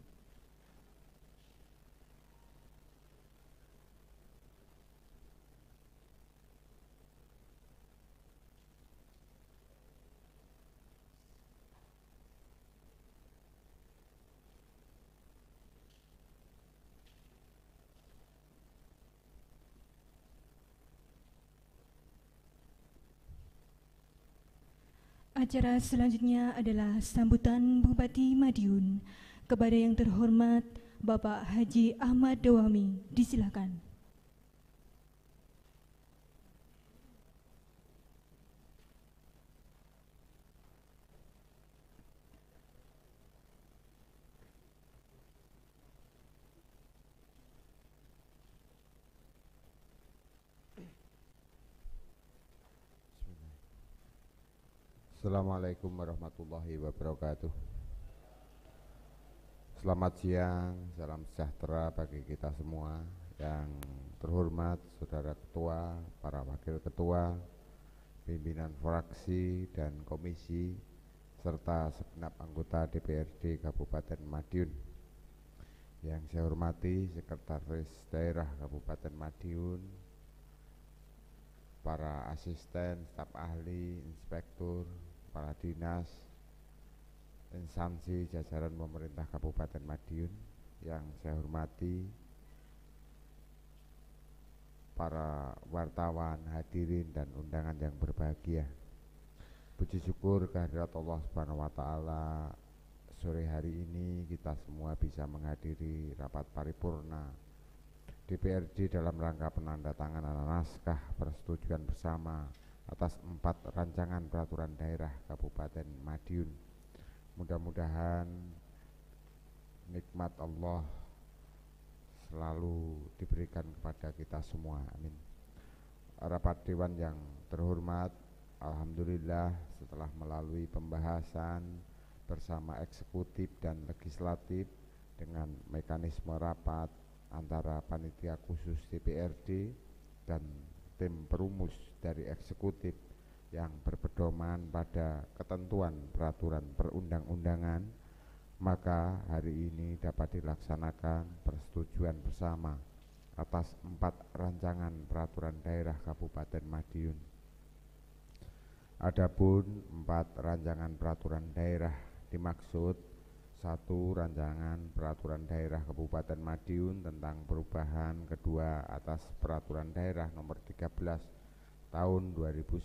Acara selanjutnya adalah sambutan Bupati Madiun kepada yang terhormat Bapak Haji Ahmad Dawami. Disilakan. Assalamualaikum warahmatullahi wabarakatuh. Selamat siang, salam sejahtera bagi kita semua. Yang terhormat Saudara Ketua, para Wakil Ketua, pimpinan fraksi dan komisi, serta segenap anggota DPRD Kabupaten Madiun. Yang saya hormati Sekretaris Daerah Kabupaten Madiun, para asisten, staf ahli, inspektur, para dinas, instansi jajaran pemerintah Kabupaten Madiun. Yang saya hormati para wartawan, hadirin dan undangan yang berbahagia. Puji syukur kehadirat Allah Subhanahu wa taala, sore hari ini kita semua bisa menghadiri rapat paripurna DPRD dalam rangka penandatanganan naskah persetujuan bersama atas 4 rancangan peraturan daerah Kabupaten Madiun. Mudah-mudahan nikmat Allah selalu diberikan kepada kita semua, amin. Rapat Dewan yang terhormat, alhamdulillah setelah melalui pembahasan bersama eksekutif dan legislatif dengan mekanisme rapat antara panitia khusus DPRD dan tim perumus dari eksekutif yang berpedoman pada ketentuan peraturan perundang-undangan, maka hari ini dapat dilaksanakan persetujuan bersama atas 4 rancangan peraturan daerah Kabupaten Madiun. Adapun 4 rancangan peraturan daerah dimaksud: 1. Rancangan peraturan daerah Kabupaten Madiun tentang perubahan kedua atas peraturan daerah nomor 13 tahun 2010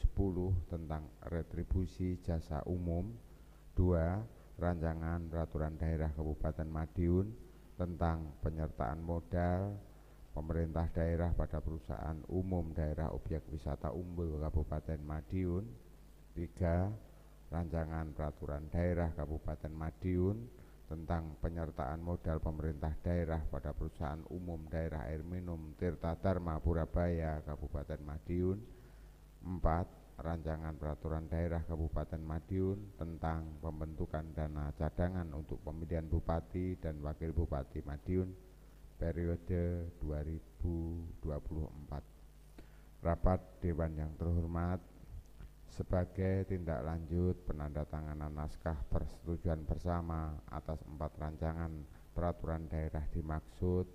tentang retribusi jasa umum. 2. Rancangan peraturan daerah Kabupaten Madiun tentang penyertaan modal pemerintah daerah pada perusahaan umum daerah objek wisata Umbul Kabupaten Madiun. 3. Rancangan peraturan daerah Kabupaten Madiun tentang penyertaan modal pemerintah daerah pada perusahaan umum daerah air minum Tirta Dharma Purabaya Kabupaten Madiun. 4. Rancangan peraturan daerah Kabupaten Madiun tentang pembentukan dana cadangan untuk pemilihan bupati dan wakil bupati Madiun periode 2024. Rapat Dewan yang terhormat, sebagai tindak lanjut penandatanganan naskah persetujuan bersama atas 4 rancangan peraturan daerah dimaksud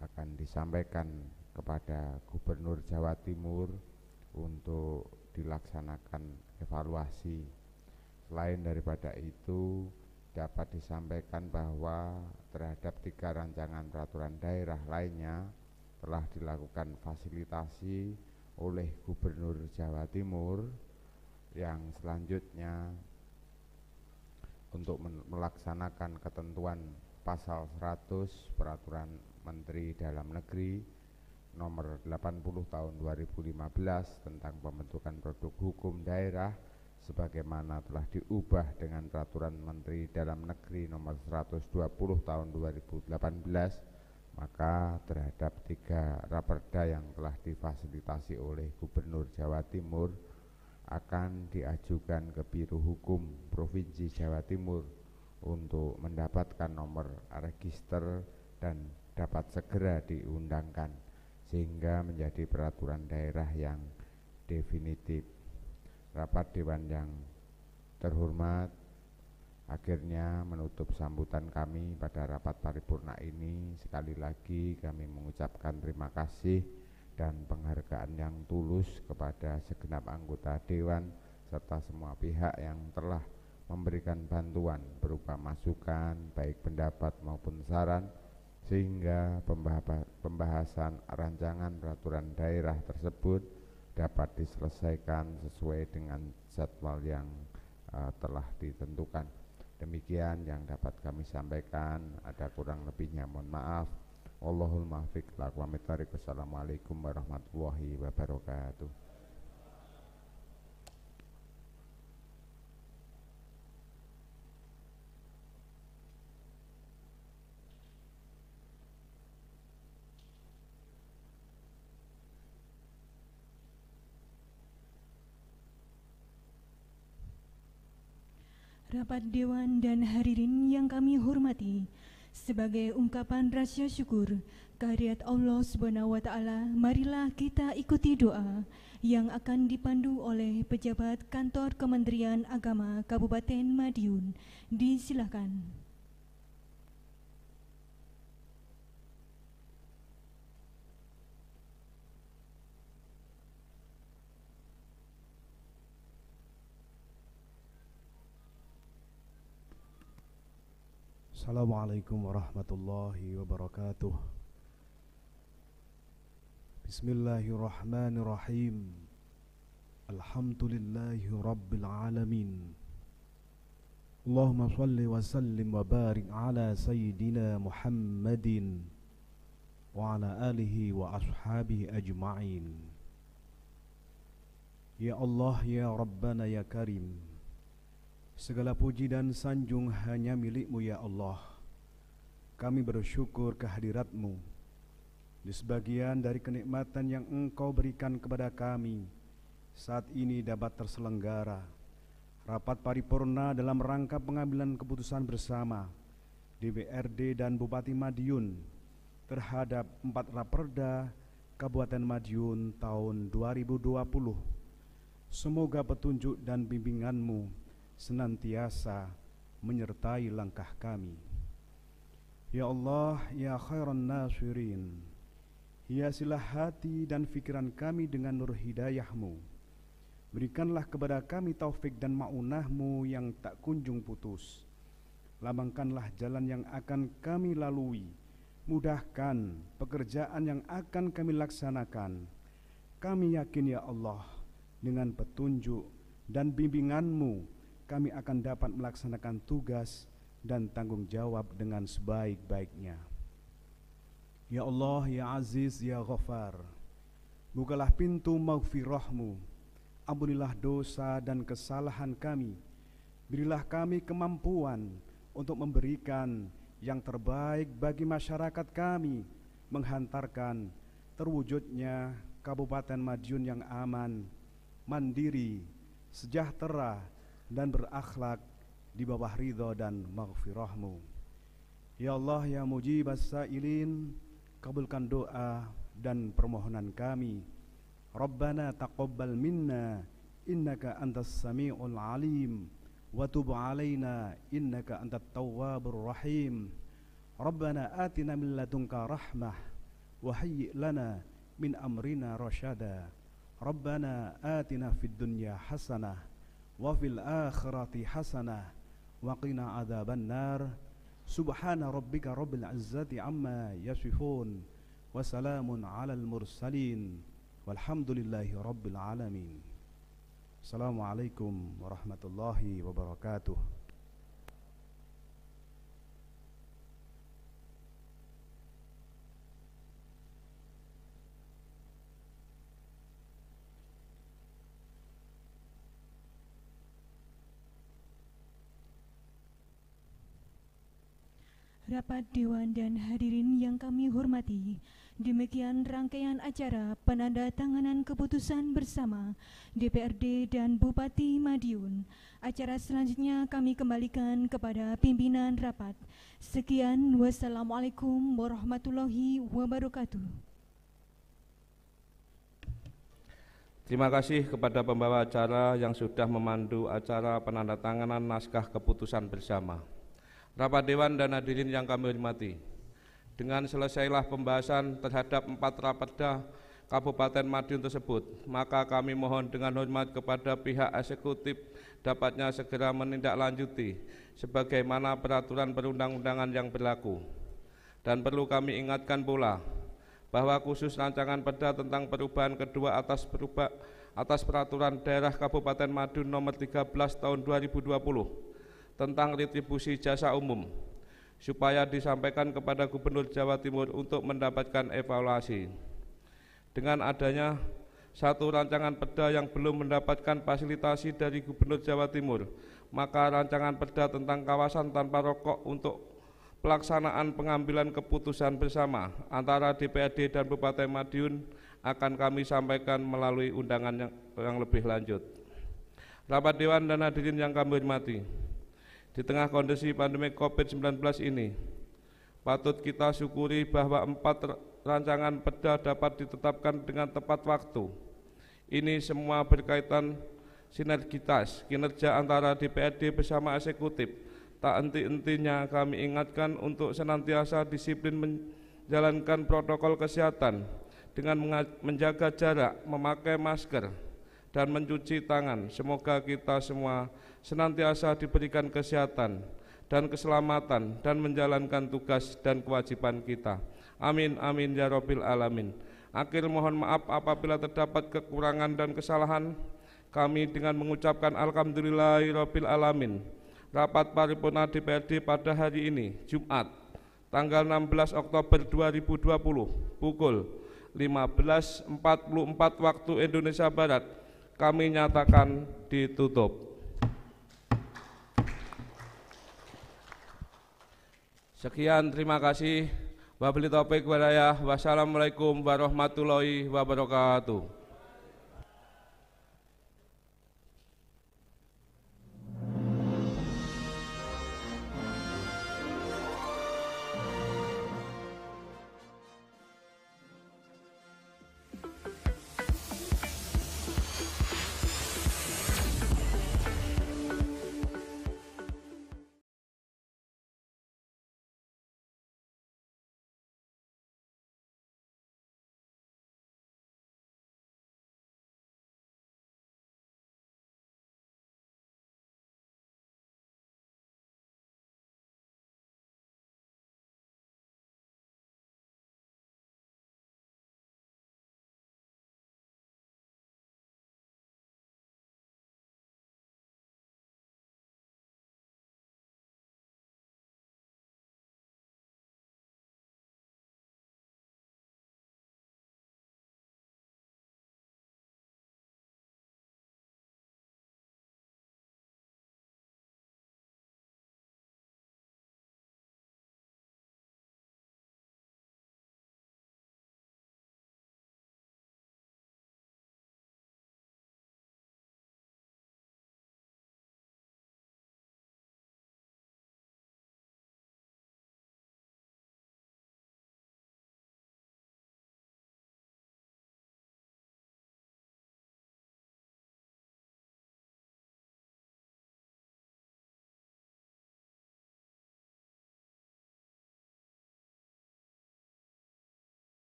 akan disampaikan kepada Gubernur Jawa Timur untuk dilaksanakan evaluasi. Selain daripada itu, dapat disampaikan bahwa terhadap 3 rancangan peraturan daerah lainnya telah dilakukan fasilitasi oleh Gubernur Jawa Timur yang selanjutnya untuk melaksanakan ketentuan pasal 100 Peraturan Menteri Dalam Negeri nomor 80 tahun 2015 tentang pembentukan produk hukum daerah sebagaimana telah diubah dengan Peraturan Menteri Dalam Negeri nomor 120 tahun 2018, maka terhadap 3 raperda yang telah difasilitasi oleh Gubernur Jawa Timur akan diajukan ke Biro Hukum Provinsi Jawa Timur untuk mendapatkan nomor register dan dapat segera diundangkan sehingga menjadi peraturan daerah yang definitif. Rapat Dewan yang terhormat, akhirnya menutup sambutan kami pada rapat paripurna ini. Sekali lagi kami mengucapkan terima kasih dan penghargaan yang tulus kepada segenap anggota Dewan serta semua pihak yang telah memberikan bantuan berupa masukan baik pendapat maupun saran sehingga pembahasan rancangan peraturan daerah tersebut dapat diselesaikan sesuai dengan jadwal yang telah ditentukan. Demikian yang dapat kami sampaikan, ada kurang lebihnya mohon maaf. Wallahul muwaffiq ila aqwamit thoriq. Wassalamualaikum warahmatullahi wabarakatuh. Rapat Dewan dan hadirin yang kami hormati, sebagai ungkapan rasa syukur kehadirat Allah Subhanahu wa Ta'ala, marilah kita ikuti doa yang akan dipandu oleh pejabat kantor Kementerian Agama Kabupaten Madiun. Disilakan. Assalamualaikum warahmatullahi wabarakatuh. Bismillahirrahmanirrahim. Alhamdulillahi rabbil alamin. Allahumma salli wa sallim wa barik ala sayyidina Muhammadin wa ala alihi wa ashabihi ajma'in. Ya Allah, ya Rabbana, ya Karim, segala puji dan sanjung hanya milik-Mu ya Allah. Kami bersyukur kehadirat-Mu di sebagian dari kenikmatan yang Engkau berikan kepada kami. Saat ini dapat terselenggara rapat paripurna dalam rangka pengambilan keputusan bersama DPRD dan Bupati Madiun terhadap 4 raperda Kabupaten Madiun tahun 2020. Semoga petunjuk dan bimbingan-Mu senantiasa menyertai langkah kami. Ya Allah, ya khairan nasirin, hiasilah hati dan fikiran kami dengan nur hidayah-Mu. Berikanlah kepada kami taufik dan ma'unah-Mu yang tak kunjung putus. Lambangkanlah jalan yang akan kami lalui. Mudahkan pekerjaan yang akan kami laksanakan. Kami yakin ya Allah, dengan petunjuk dan bimbingan-Mu kami akan dapat melaksanakan tugas dan tanggung jawab dengan sebaik-baiknya. Ya Allah, ya Aziz, ya Ghaffar, bukalah pintu maghfirah-Mu, ampunilah dosa dan kesalahan kami, berilah kami kemampuan untuk memberikan yang terbaik bagi masyarakat kami, menghantarkan terwujudnya Kabupaten Madiun yang aman, mandiri, sejahtera, dan berakhlak di bawah ridha dan maghfirah-Mu. Ya Allah, ya mujibas sa'ilin, kabulkan doa dan permohonan kami. Rabbana taqabbal minna innaka antas sami'ul alim wa tub alaina innaka antat tawwabur rahim. Rabbana atina min ladunka rahmah wa hayyi' lana min amrina rasyada. Rabbana atina fid dunya hasanah wa fil akhirati hasanah wa qina adzabannar. Subhana rabbika rabbil izzati amma yasifun wa salamun alal mursalin walhamdulillahi rabbil alamin. Assalamualaikum warahmatullahi wabarakatuh. Rapat Dewan dan hadirin yang kami hormati, demikian rangkaian acara penandatanganan keputusan bersama DPRD dan Bupati Madiun. Acara selanjutnya kami kembalikan kepada pimpinan rapat. Sekian, wassalamualaikum warahmatullahi wabarakatuh. Terima kasih kepada pembawa acara yang sudah memandu acara penandatanganan naskah keputusan bersama. Rapat Dewan dan hadirin yang kami hormati, dengan selesailah pembahasan terhadap 4 Raperda Kabupaten Madiun tersebut, maka kami mohon dengan hormat kepada pihak eksekutif dapatnya segera menindaklanjuti sebagaimana peraturan perundang-undangan yang berlaku. Dan perlu kami ingatkan pula bahwa khusus rancangan perda tentang perubahan kedua atas peraturan daerah Kabupaten Madiun nomor 13 tahun 2020 tentang retribusi jasa umum supaya disampaikan kepada Gubernur Jawa Timur untuk mendapatkan evaluasi. Dengan adanya satu rancangan perda yang belum mendapatkan fasilitasi dari Gubernur Jawa Timur, maka rancangan perda tentang kawasan tanpa rokok untuk pelaksanaan pengambilan keputusan bersama antara DPRD dan Bupati Madiun akan kami sampaikan melalui undangan yang lebih lanjut. Rapat Dewan dan hadirin yang kami hormati, di tengah kondisi pandemi COVID-19 ini, patut kita syukuri bahwa 4 rancangan perda dapat ditetapkan dengan tepat waktu. Ini semua berkaitan sinergitas kinerja antara DPRD bersama eksekutif. Tak henti-hentinya kami ingatkan untuk senantiasa disiplin menjalankan protokol kesehatan dengan menjaga jarak, memakai masker, dan mencuci tangan. Semoga kita semua senantiasa diberikan kesehatan dan keselamatan dan menjalankan tugas dan kewajiban kita. Amin amin ya rabbil alamin. Akhir mohon maaf apabila terdapat kekurangan dan kesalahan. Kami dengan mengucapkan alhamdulillahi rabbil alamin. Rapat paripurna DPRD pada hari ini, Jumat, tanggal 16 Oktober 2020, pukul 15.44 waktu Indonesia Barat, kami nyatakan ditutup. Sekian, terima kasih. Wabillahi taufiq wal hidayah. Wassalamualaikum warahmatullahi wabarakatuh.